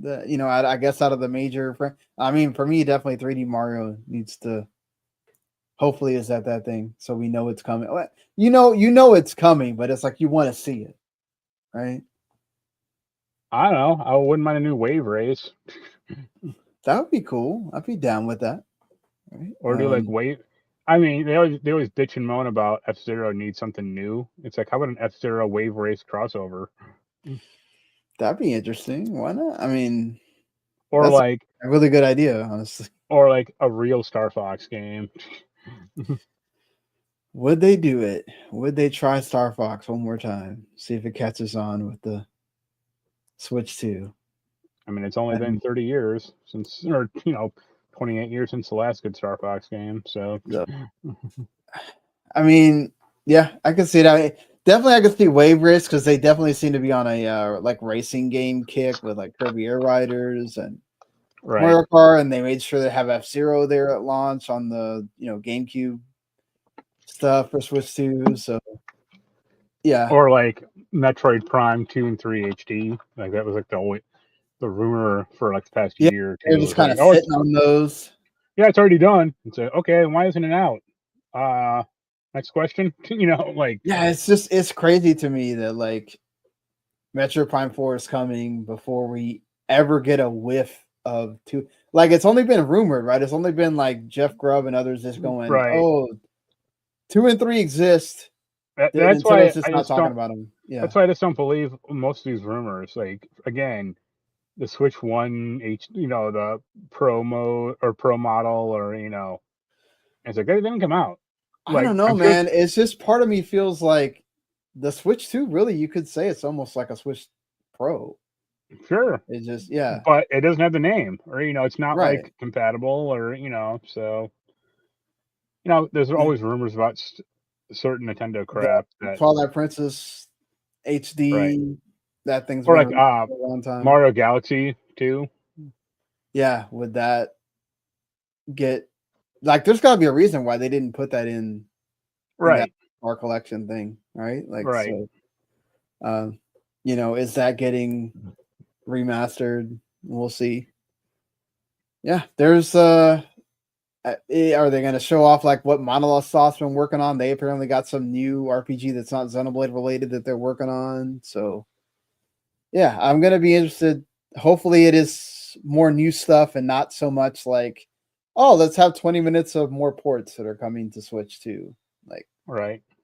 I guess out of the major, I mean, for me, definitely 3D Mario needs to. Hopefully, is that thing, so we know it's coming. You know it's coming, but it's like you want to see it, right? I don't know. I wouldn't mind a new wave race. That would be cool. I'd be down with that. Right? Or do like wave. I mean, they always bitch and moan about F-Zero needs something new. It's like, how about an F-Zero wave race crossover? That'd be interesting. Why not? I mean, or that's like a really good idea, honestly. Or like a real Star Fox game. Would they do it? Would they try Star Fox one more time? See if it catches on with the Switch 2. I mean, it's only been 30 years since, or 28 years since the last good Star Fox game. So, I mean, yeah, I can see that. Definitely, I can see Wave Race because they definitely seem to be on a like racing game kick with like Kirby Air Riders and Mario Kart, and they made sure they have F-Zero there at launch on the GameCube stuff for Switch 2. So, yeah. Or like Metroid Prime 2 and 3 HD. Like that was like the rumor for like the past year. They're just kind of sitting on those. Yeah, it's already done. It's like, okay, why isn't it out? Next question. Yeah, it's crazy to me that like Metroid Prime 4 is coming before we ever get a whiff of 2. Like it's only been rumored, right? It's only been like Jeff Grubb and others just going, oh, 2 and 3 exist. That's why just not talking about them. Yeah, that's why I just don't believe most of these rumors. Like again, the Switch 1 the Pro mode or Pro model, or it's like they didn't come out. I don't know, man. It's just part of me feels like the Switch 2, really, you could say it's almost like a Switch Pro. Sure. It's just, but it doesn't have the name, or it's not like compatible, or so there's always rumors about certain Nintendo crap. Twilight Princess HD, that thing's or like for a long time. Mario Galaxy 2. Yeah, would that get like? There's got to be a reason why they didn't put that in that our collection thing, right? Like, so, is that getting remastered? We'll see. Yeah, there's are they going to show off like what Monolith Soft's been working on? They apparently got some new RPG that's not Xenoblade related that they're working on. So, yeah, I'm going to be interested. Hopefully, it is more new stuff and not so much like, oh, let's have 20 minutes of more ports that are coming to Switch 2. Like,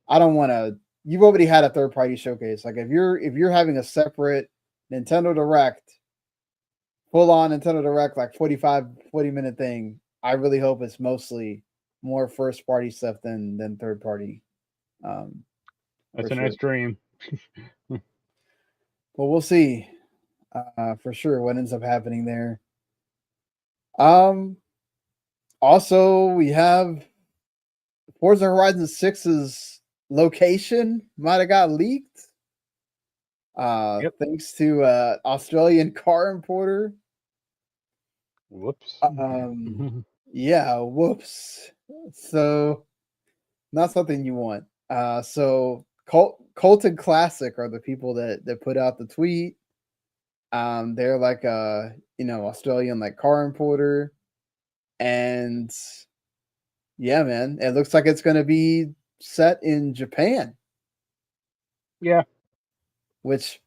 I don't want to. You've already had a third-party showcase. Like, if you're having a separate Nintendo Direct, full-on Nintendo Direct, like 40-minute thing, I really hope it's mostly more first-party stuff than third-party. That's a nice dream. But we'll see for sure what ends up happening there. Also, we have Forza Horizon 6's location might have got leaked. Thanks to Australian car importer. Whoops. Yeah, whoops. So not something you want. So Colton Classic are the people that put out the tweet. They're like a Australian like car importer. And yeah, man, it looks like it's going to be set in Japan. Yeah. Which,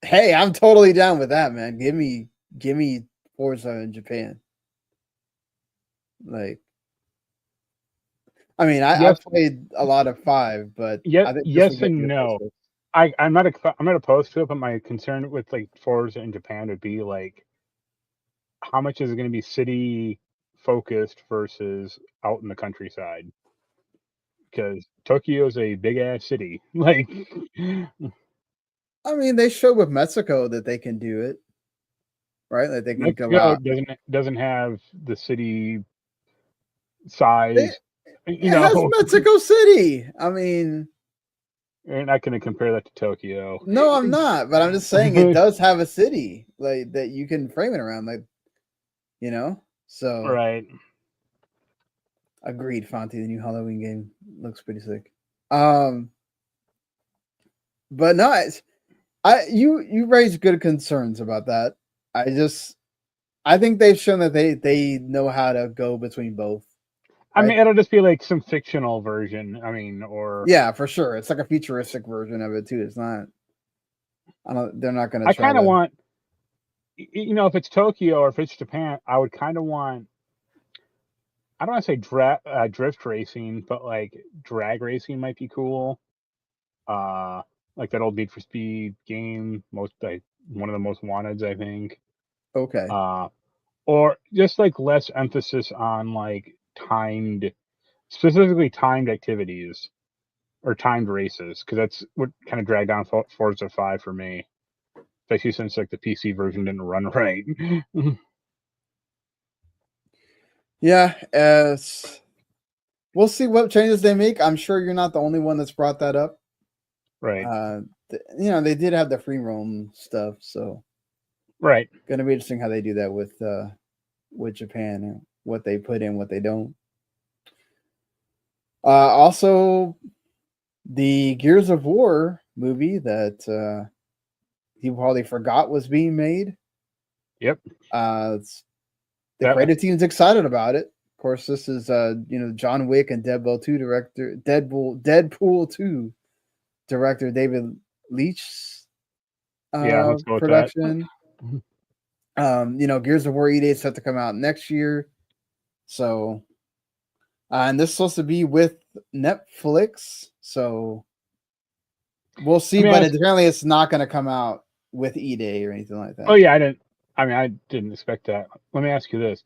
hey, I'm totally down with that, man. Give me Forza in Japan. Like, I mean, I played a lot of 5, but I think yes and no. I'm not opposed to it, but my concern with like Forza in Japan would be like, how much is it going to be city focused versus out in the countryside? Because Tokyo is a big ass city. Like, I mean, they showed with Mexico that they can do it, right? That they can go out. Doesn't have the city size. It has Mexico City. I mean, You're not going to compare that to Tokyo. No, I'm not. But I'm just saying it does have a city like that you can frame it around, like So Right. Agreed, Fonty. The new Halloween game looks pretty sick. But no, you raised good concerns about that. I think they've shown that they know how to go between both. I mean, it'll just be like some fictional version. I mean, or yeah, for sure, it's like a futuristic version of it too. It's not. They're not going to. I kind of want, if it's Tokyo or if it's Japan, I would kind of want. I don't want to say drift racing, but like drag racing might be cool. Like that old Need for Speed game, one of the most wanteds, I think. Okay. Or just like less emphasis on like specifically timed activities or timed races, because that's what kind of dragged down Forza 5 for me, especially since like the PC version didn't run right. Yeah, we'll see what changes they make. I'm sure you're not the only one that's brought that up. Right. They did have the free roam stuff, so right. Going to be interesting how they do that with Japan and what they put in, what they don't. Also, the Gears of War movie that people probably forgot was being made. Yep. The creative team's excited about it. Of course, this is John Wick and Deadpool 2 director Deadpool 2 director David Leitch's let's go with production. That. Gears of War E-Day is set to come out next year. So and this is supposed to be with Netflix. So we'll see, but apparently it's not going to come out with E-Day or anything like that. Oh yeah, I didn't expect that. Let me ask you this.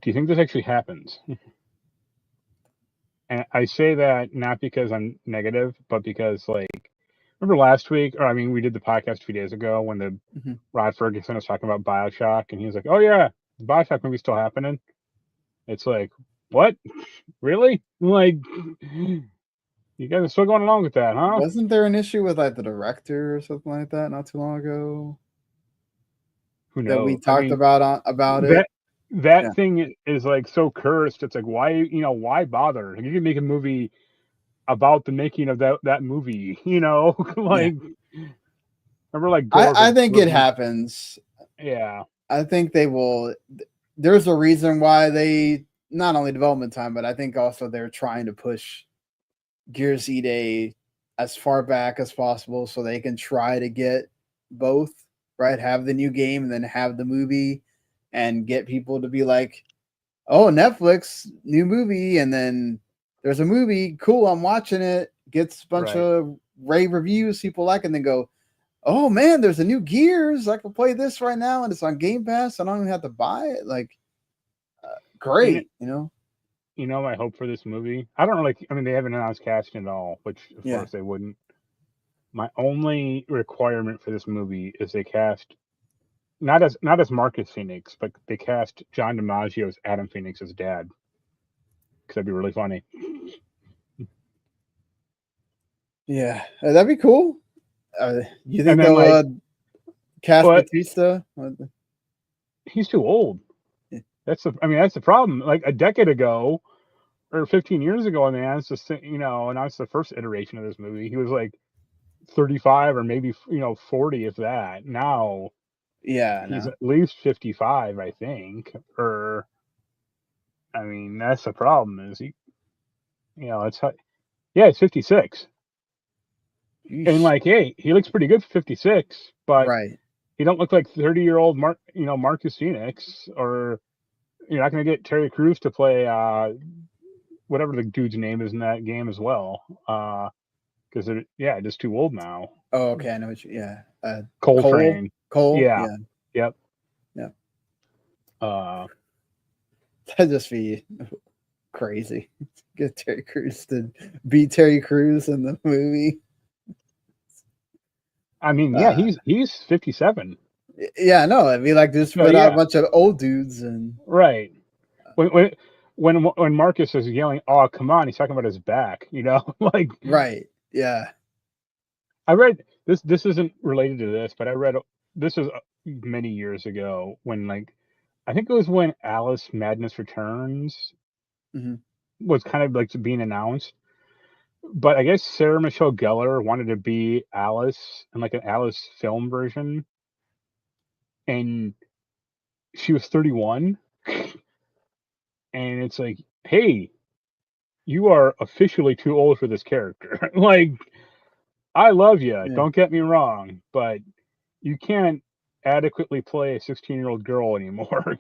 Do you think this actually happens? And I say that not because I'm negative, but because like, remember last week, we did the podcast a few days ago when the Rod Ferguson was talking about BioShock, and he was like, "Oh yeah, the BioShock movie's still happening." It's like, what? Really? Like, you guys are still going along with that, huh? Wasn't there an issue with like the director or something like that not too long ago? Who knows? That we talked about it. That thing is like so cursed. It's like, why bother? You can make a movie about the making of that movie, like remember like I think it happens. Yeah. I think they will. There's a reason why they not only development time, but I think also they're trying to push Gears E-Day as far back as possible so they can try to get both, right? Have the new game and then have the movie and get people to be like, oh, Netflix, new movie, and then there's a movie, cool, I'm watching it, gets a bunch of rave reviews, people like it, and then go, oh man, there's a new Gears, I can play this right now, and it's on Game Pass, I don't even have to buy it. Like, great, my hope for this movie, I don't really, they haven't announced casting at all, which of course they wouldn't. My only requirement for this movie is they cast not as Marcus Phoenix, but they cast John DiMaggio as Adam Phoenix's dad, because that'd be really funny. Yeah, that'd be cool. You think they'll cast Batista? He's too old. Yeah. That's the problem. Like a decade ago, or 15 years ago, and they announced the first iteration of this movie, he was like 35 or maybe 40, if that. Now, he's at least 55, I think. Or, that's the problem. Is he? It's 56. Yeesh. And like, hey, he looks pretty good for 56, but he don't look like 30-year-old Marcus Phoenix, or you're not going to get Terry Crews to play whatever the dude's name is in that game as well, because they're just too old now. Oh, okay, I know what Coltrane. Cole. Yeah. Yep. Yeah. That'd just be crazy. Get Terry Crews to be Terry Crews in the movie. He's 57. Yeah, no, it'd be like just put out a bunch of old dudes and right. When Marcus is yelling, "Oh, come on!" He's talking about his back, like right. Yeah. I read this. This isn't related to this, but I read this was many years ago when, like, I think it was when Alice Madness Returns Mhm. was kind of like being announced. But I guess Sarah Michelle Gellar wanted to be Alice in like an Alice film version, and she was 31, and it's like, hey, you are officially too old for this character. Like, I love you, Yeah. don't get me wrong, but you can't adequately play a 16-year-old girl anymore.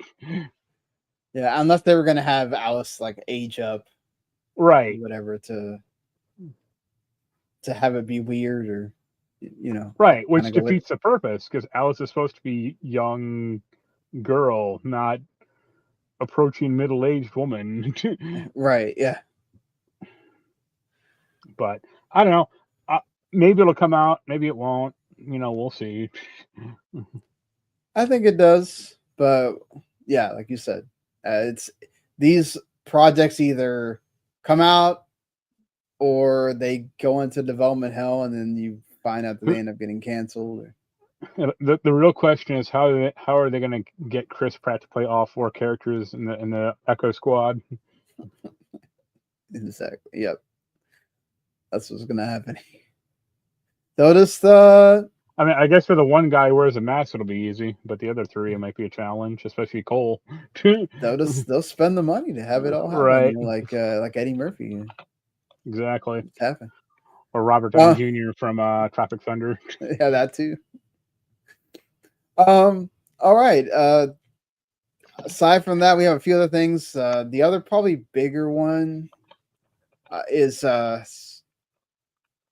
Yeah, unless they were gonna have Alice like age up or Right, whatever to have it be weird or right, kind which of go with defeats the purpose because Alice is supposed to be young girl, not approaching middle-aged woman. it. Right. Yeah. But I don't know. Maybe it'll come out. Maybe it won't. We'll see. I think it does, but yeah, like you said, it's these projects either come out or they go into development hell, and then you find out that they end up getting canceled. The real question is how are they going to get Chris Pratt to play all four characters in the Echo Squad? Exactly. Yep. That's what's gonna happen. Notice the I mean, I guess for the one guy who wears a mask, it'll be easy, but the other three, it might be a challenge, especially Cole. they'll spend the money to have it all happen. Right. Like Eddie Murphy. Exactly. It's happened. Or Robert Downey Jr. from Tropic Thunder. Yeah, that too. All right. Aside from that, we have a few other things. The other probably bigger one is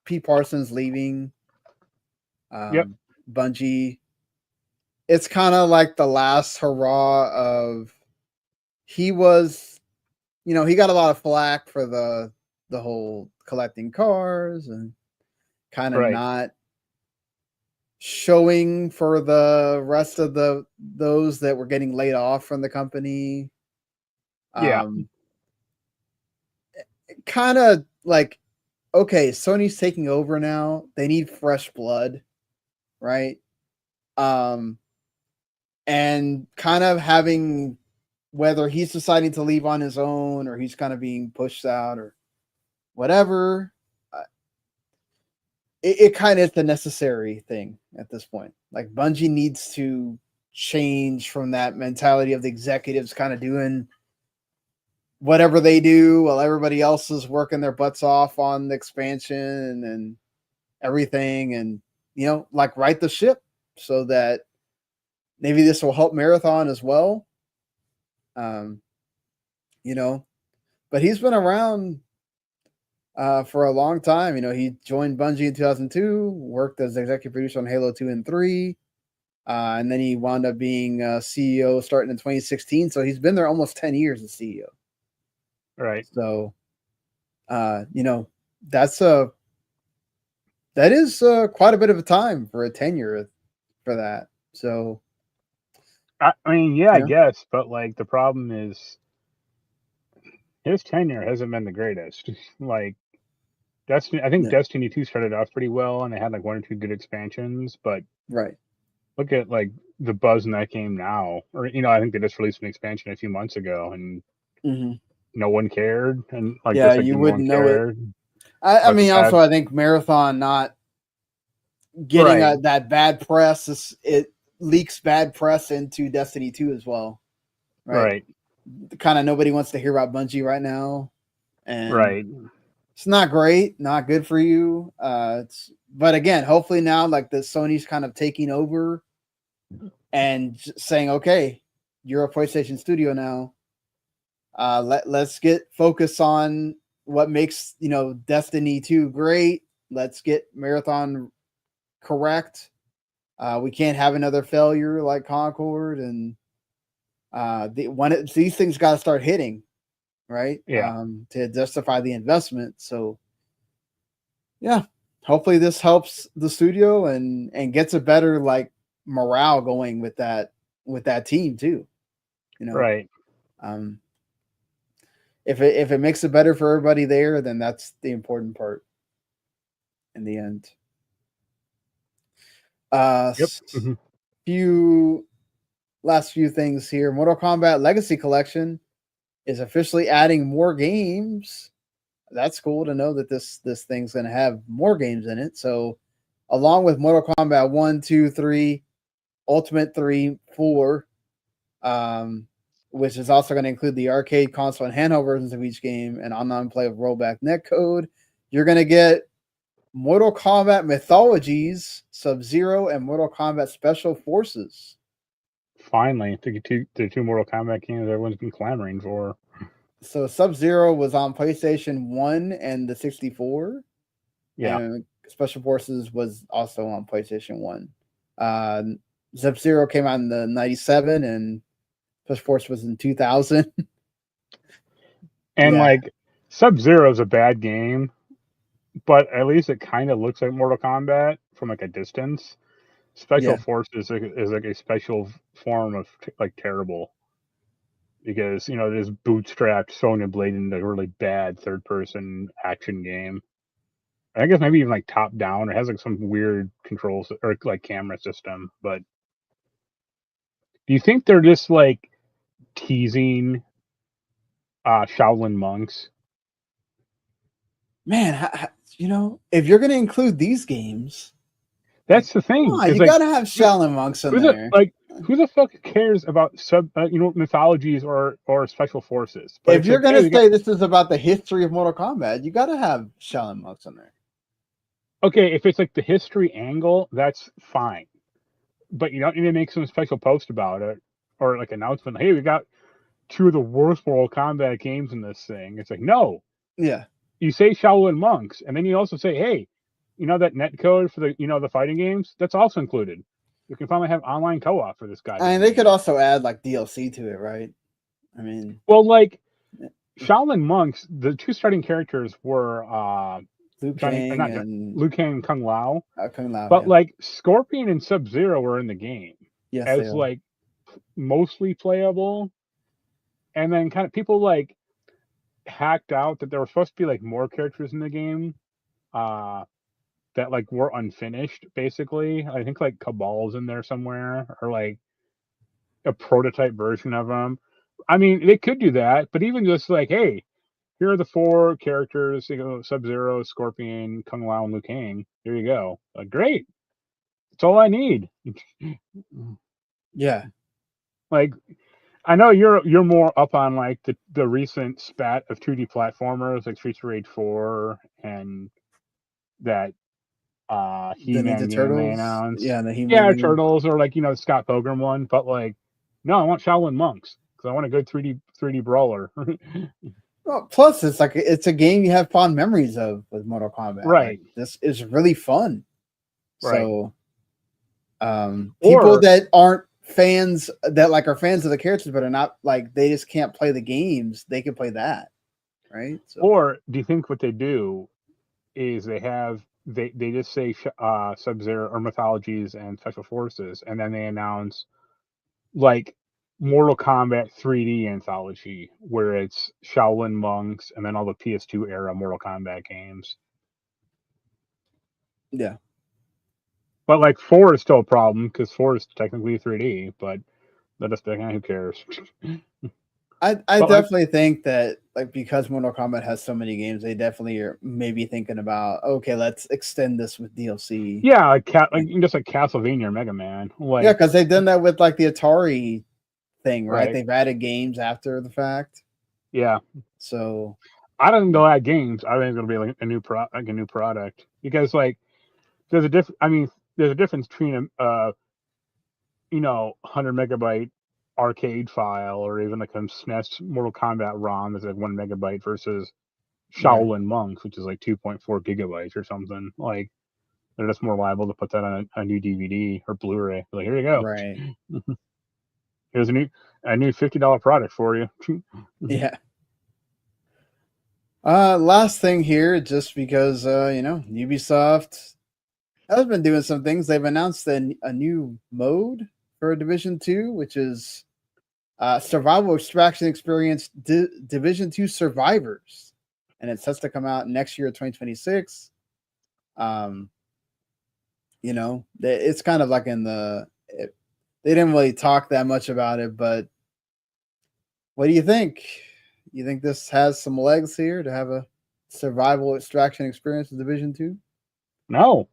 Pete Parsons leaving Yep. Bungie. It's kind of like the last hurrah of he was, he got a lot of flack for the whole collecting cars and kind of Right. not showing for the rest of those that were getting laid off from the company. Yeah. Kind of like, okay, Sony's taking over now. They need fresh blood, right? And kind of having whether he's deciding to leave on his own or he's kind of being pushed out or whatever. It kind of is the necessary thing at this point. Like Bungie needs to change from that mentality of the executives kind of doing whatever they do while everybody else is working their butts off on the expansion and everything, and like right the ship so that maybe this will help Marathon as well. um but he's been around for a long time. He joined Bungie in 2002, worked as executive producer on Halo 2 and 3, and then he wound up being CEO starting in 2016. So he's been there almost 10 years as CEO. Right. So, that's that is quite a bit of a time for a tenure for that. So, I mean, yeah, I yeah, guess, but like the problem is his tenure hasn't been the greatest. Like Destiny, I think yeah, Destiny 2 started off pretty well, and they had like one or two good expansions. But right. look at like the buzz in that game now, or I think they just released an expansion a few months ago, and Mm-hmm. no one cared, and like Yeah, just like you no one wouldn't know it. cared. I But mean, that, also, I think Marathon not getting right, that bad press, it leaks bad press into Destiny 2 as well, right? right, Kind of nobody wants to hear about Bungie right now, and right, it's not great, not good for you. But again, hopefully now, like the Sony's kind of taking over and saying, okay, you're a PlayStation studio now. Let's get focused on what makes Destiny 2 great. Let's get Marathon correct. We can't have another failure like Concord, and these things got to start hitting, right? yeah, To justify the investment. So, yeah, hopefully this helps the studio and gets a better like morale going with that team too. You know, right. um, if it makes it better for everybody there, then that's the important part in the end. Yep. Mm-hmm. Last few things here. Mortal Kombat Legacy Collection is officially adding more games. That's cool to know that this thing's going to have more games in it. So, along with Mortal Kombat 1, 2, 3, Ultimate 3, 4, which is also going to include the arcade, console, and handheld versions of each game and online play with rollback netcode, you're going to get Mortal Kombat Mythologies, Sub-Zero, and Mortal Kombat Special Forces. Finally, the two Mortal Kombat games everyone's been clamoring for. So Sub-Zero was on PlayStation 1 and the 64. Yeah. And Special Forces was also on PlayStation 1. Sub-Zero came out in the 97 and Special Force was in 2000. And Yeah. like Sub-Zero is a bad game, but at least it kind of looks like Mortal Kombat from like a distance. Special Forces is like a special form of like terrible, because it is bootstrapped Sonya Blade into a really bad third-person action game. I guess maybe even like top down. It has like some weird controls or like camera system. But do you think they're just like teasing Shaolin monks? Man, if you're going to include these games, that's the thing. You got to have Shaolin monks in there. Who the fuck cares about mythologies or special forces? But if you're going to say this is about the history of Mortal Kombat, you got to have Shaolin monks in there. Okay, if it's like the history angle, that's fine. But you don't need to make some special post about it or like announcement. Hey, we got 2 of the worst Mortal Kombat games in this thing. It's like, no. Yeah. You say Shaolin monks, and then you also say, hey, that netcode for the the fighting games, that's also included. You can finally have online co-op for this guy. I mean, they could also add like DLC to it, right? I mean, well, like Shaolin monks, the 2 starting characters were Liu Kang and Kung Lao. Kung Lao, but like Scorpion and Sub-Zero were in the game as like mostly playable, and then kind of people like hacked out that there were supposed to be like more characters in the game that like were unfinished. Basically, I think like Cabal's in there somewhere, or like a prototype version of them. I mean, they could do that, but even just like, hey, here are the 4 characters, Sub-Zero, Scorpion, Kung Lao, and Liu Kang. Here you go. Like, great. That's all I need. Yeah. Like, I know you're more up on like the recent spat of 2D platformers like Streets of Rage 4 and that He-Man game they announced. Yeah, the He-Man Turtles, or like the Scott Pilgrim one, but like, no, I want Shaolin monks because I want a good 3D brawler. Well, plus it's a game you have fond memories of with Mortal Kombat. Right. Like, this is really fun. Right. So people that aren't fans, that like are fans of the characters but are not like, they just can't play the games, they can play that. Right? So. Or do you think what they do is they just say Sub-Zero or Mythologies and Special Forces, and then they announce like Mortal Kombat 3D anthology where it's Shaolin monks and then all the PS2 era Mortal Kombat games. Yeah. But like 4 is still a problem because 4 is technically 3D, but who cares? I definitely think that like, because Mortal Kombat has so many games, they definitely are maybe thinking about, okay, let's extend this with DLC. Yeah, like just like Castlevania or Mega Man. Like, yeah, because they've done that with like the Atari thing, right? They've added games after the fact. Yeah. So I don't think they'll add games. I think it's gonna be like a new product, because like there's a difference between a 100 megabyte arcade file or even like a SNES Mortal Kombat ROM that's like 1 megabyte versus Shaolin monks, which is like 2.4 gigabytes or something. Like, they're just more liable to put that on a new DVD or Blu-ray. Like, here you go. Right. Here's a new $50 product for you. Yeah. Last thing here, just because Ubisoft has been doing some things. They've announced a new mode for Division 2, which is survival extraction experience Division 2 Survivors, and it's set to come out next year, 2026. it's kind of like they didn't really talk that much about it, but what do you think? You think this has some legs here to have a survival extraction experience in Division 2? No,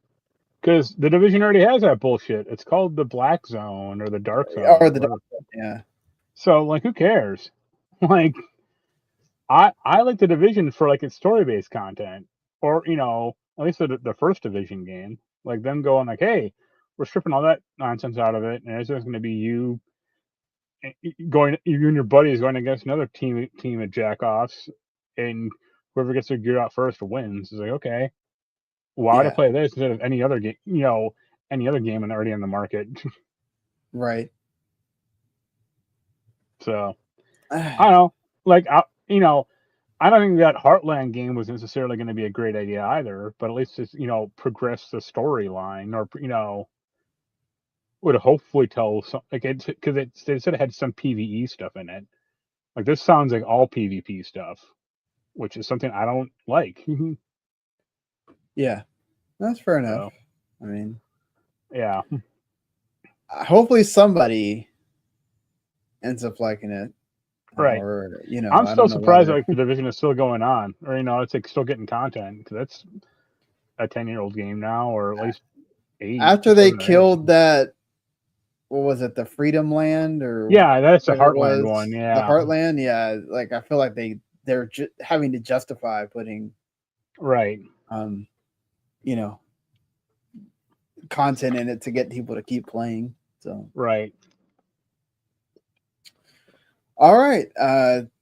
because the Division already has that bullshit. It's called the Black Zone or the Dark Zone. Or the yeah. So like, who cares? Like, I like the Division for like its story based content, or at least the first Division game, like them going like, hey, we're stripping all that nonsense out of it, and it's just going to be you and your buddies going against another team of jackoffs, and whoever gets their gear out first wins. It's like, okay, why would I play this instead of any other game? Any other game and already on the market. Right. So I don't know. Like, I don't think that Heartland game was necessarily going to be a great idea either, but at least just, progress the storyline, or, would hopefully tell some, like, because they said it had some PvE stuff in it. Like, this sounds like all PvP stuff, which is something I don't like. Yeah, that's fair enough. So, I mean, yeah. Hopefully somebody ends up liking it. Right. Or, I'm still surprised that, like, the Division is still going on, or, it's like still getting content, because that's a 10-year-old game now, or at least 8. After they killed that, what was it, the Freedom Land, or that's the Heartland one, yeah. The Heartland, yeah. Like, I feel like they're having to justify putting right, content in it to get people to keep playing. So right. All right.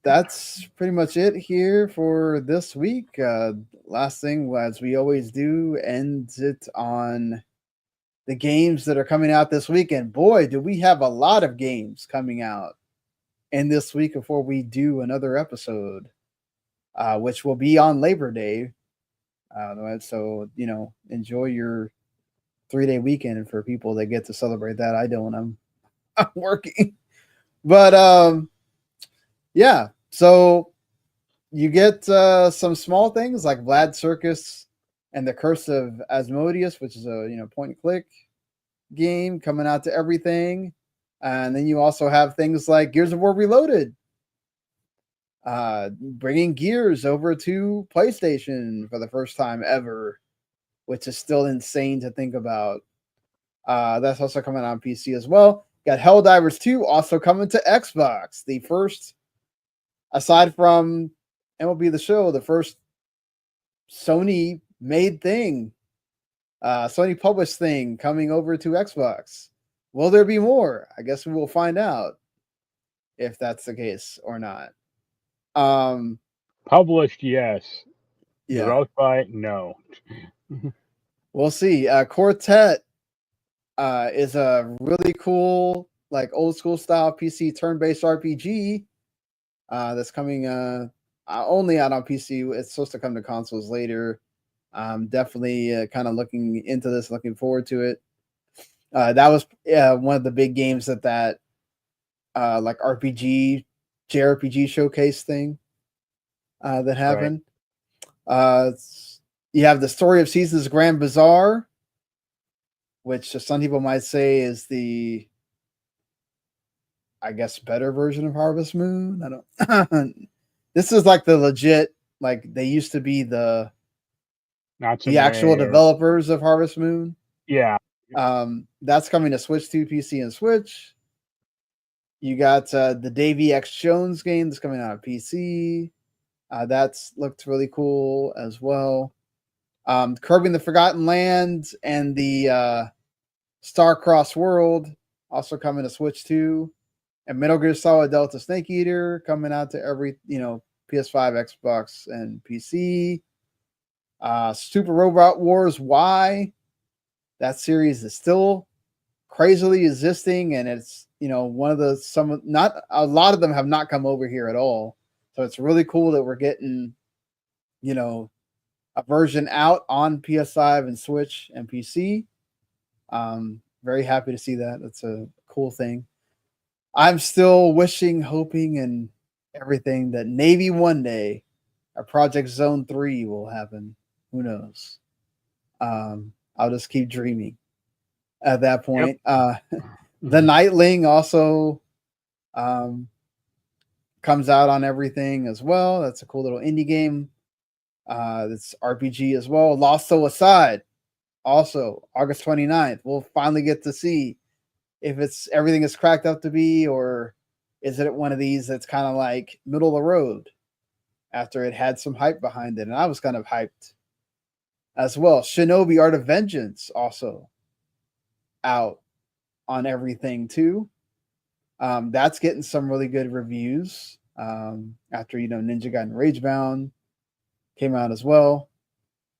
That's pretty much it here for this week. Last thing, as we always do, ends it on the games that are coming out this weekend. Boy, do we have a lot of games coming out in this week before we do another episode, which will be on Labor Day. So, enjoy your 3-day weekend for people that get to celebrate that. I don't. I'm working. But yeah, so you get some small things like Vlad Circus and the Curse of Asmodeus, which is a point and click game coming out to everything. And then you also have things like Gears of War Reloaded, bringing Gears over to PlayStation for the first time ever, which is still insane to think about. That's also coming on PC as well. Got Helldivers 2 also coming to Xbox. The first, aside from MLB The Show, the first Sony made thing, Sony published thing coming over to Xbox. Will there be more? I guess we will find out if that's the case or not. Published, yes. Yeah. Developed by, no. We'll see. Quartet is a really cool, like, old school style PC turn-based RPG that's coming only out on PC. It's supposed to come to consoles later. Definitely kind of looking into this, looking forward to it. That was one of the big games that like JRPG showcase thing that happened. Right. You have the Story of Seasons Grand Bazaar, which some people might say is the, I guess, better version of Harvest Moon. I don't. This is like the legit, like they used to be the actual developers of Harvest Moon. Yeah. That's coming to Switch 2, PC, and Switch. You got the Davy X Jones game that's coming out on PC. That's looked really cool as well. Curbing the Forgotten Land and the Starcross World also coming to Switch 2. And Metal Gear Solid Delta Snake Eater coming out to every, PS5, Xbox, and PC. Super Robot Wars Y. That series is still crazily existing, and it's, one of not a lot of them have not come over here at all. So it's really cool that we're getting, a version out on PS5 and Switch and PC. Very happy to see that. That's a cool thing. I'm still wishing, hoping, and everything that maybe one day a Project Zone 3 will happen. Who knows? I'll just keep dreaming. at that point. The Nightling also comes out on everything as well. That's a cool little indie game. That's RPG as well. Lost Soul Aside, also August 29th. We'll finally get to see if it's everything is cracked up to be, or is it one of these that's kind of like middle of the road after it had some hype behind it. And I was kind of hyped as well. Shinobi Art of Vengeance also out on everything too. That's getting some really good reviews after, Ninja Gaiden Ragebound came out as well.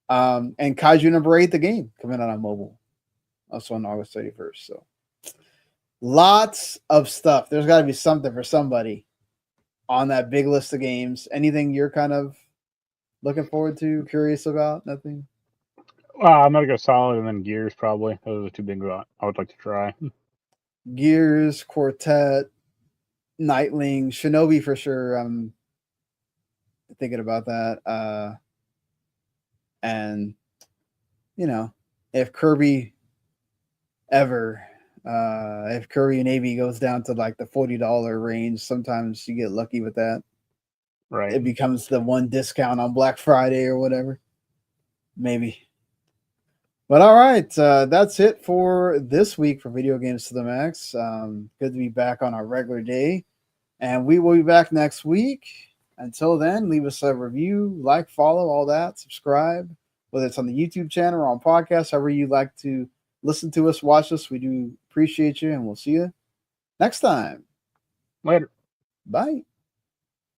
And Kaiju number 8, the game, coming out on mobile, also on August 31st. So lots of stuff. There's got to be something for somebody on that big list of games. Anything you're kind of looking forward to, curious about? Nothing? I'm going to go Solid and then Gears, probably. Those are the two big ones I would like to try. Gears, Quartet, Nightling, Shinobi for sure. I'm thinking about that. And, if Kirby if Kirby and AB goes down to like the $40 range, sometimes you get lucky with that. Right. It becomes the one discount on Black Friday or whatever. Maybe. But all right, that's it for this week for Video Games to the Max. Good to be back on our regular day. And we will be back next week. Until then, leave us a review, like, follow, all that, subscribe, whether it's on the YouTube channel or on podcasts, however you like to listen to us, watch us. We do appreciate you, and we'll see you next time. Later. Bye.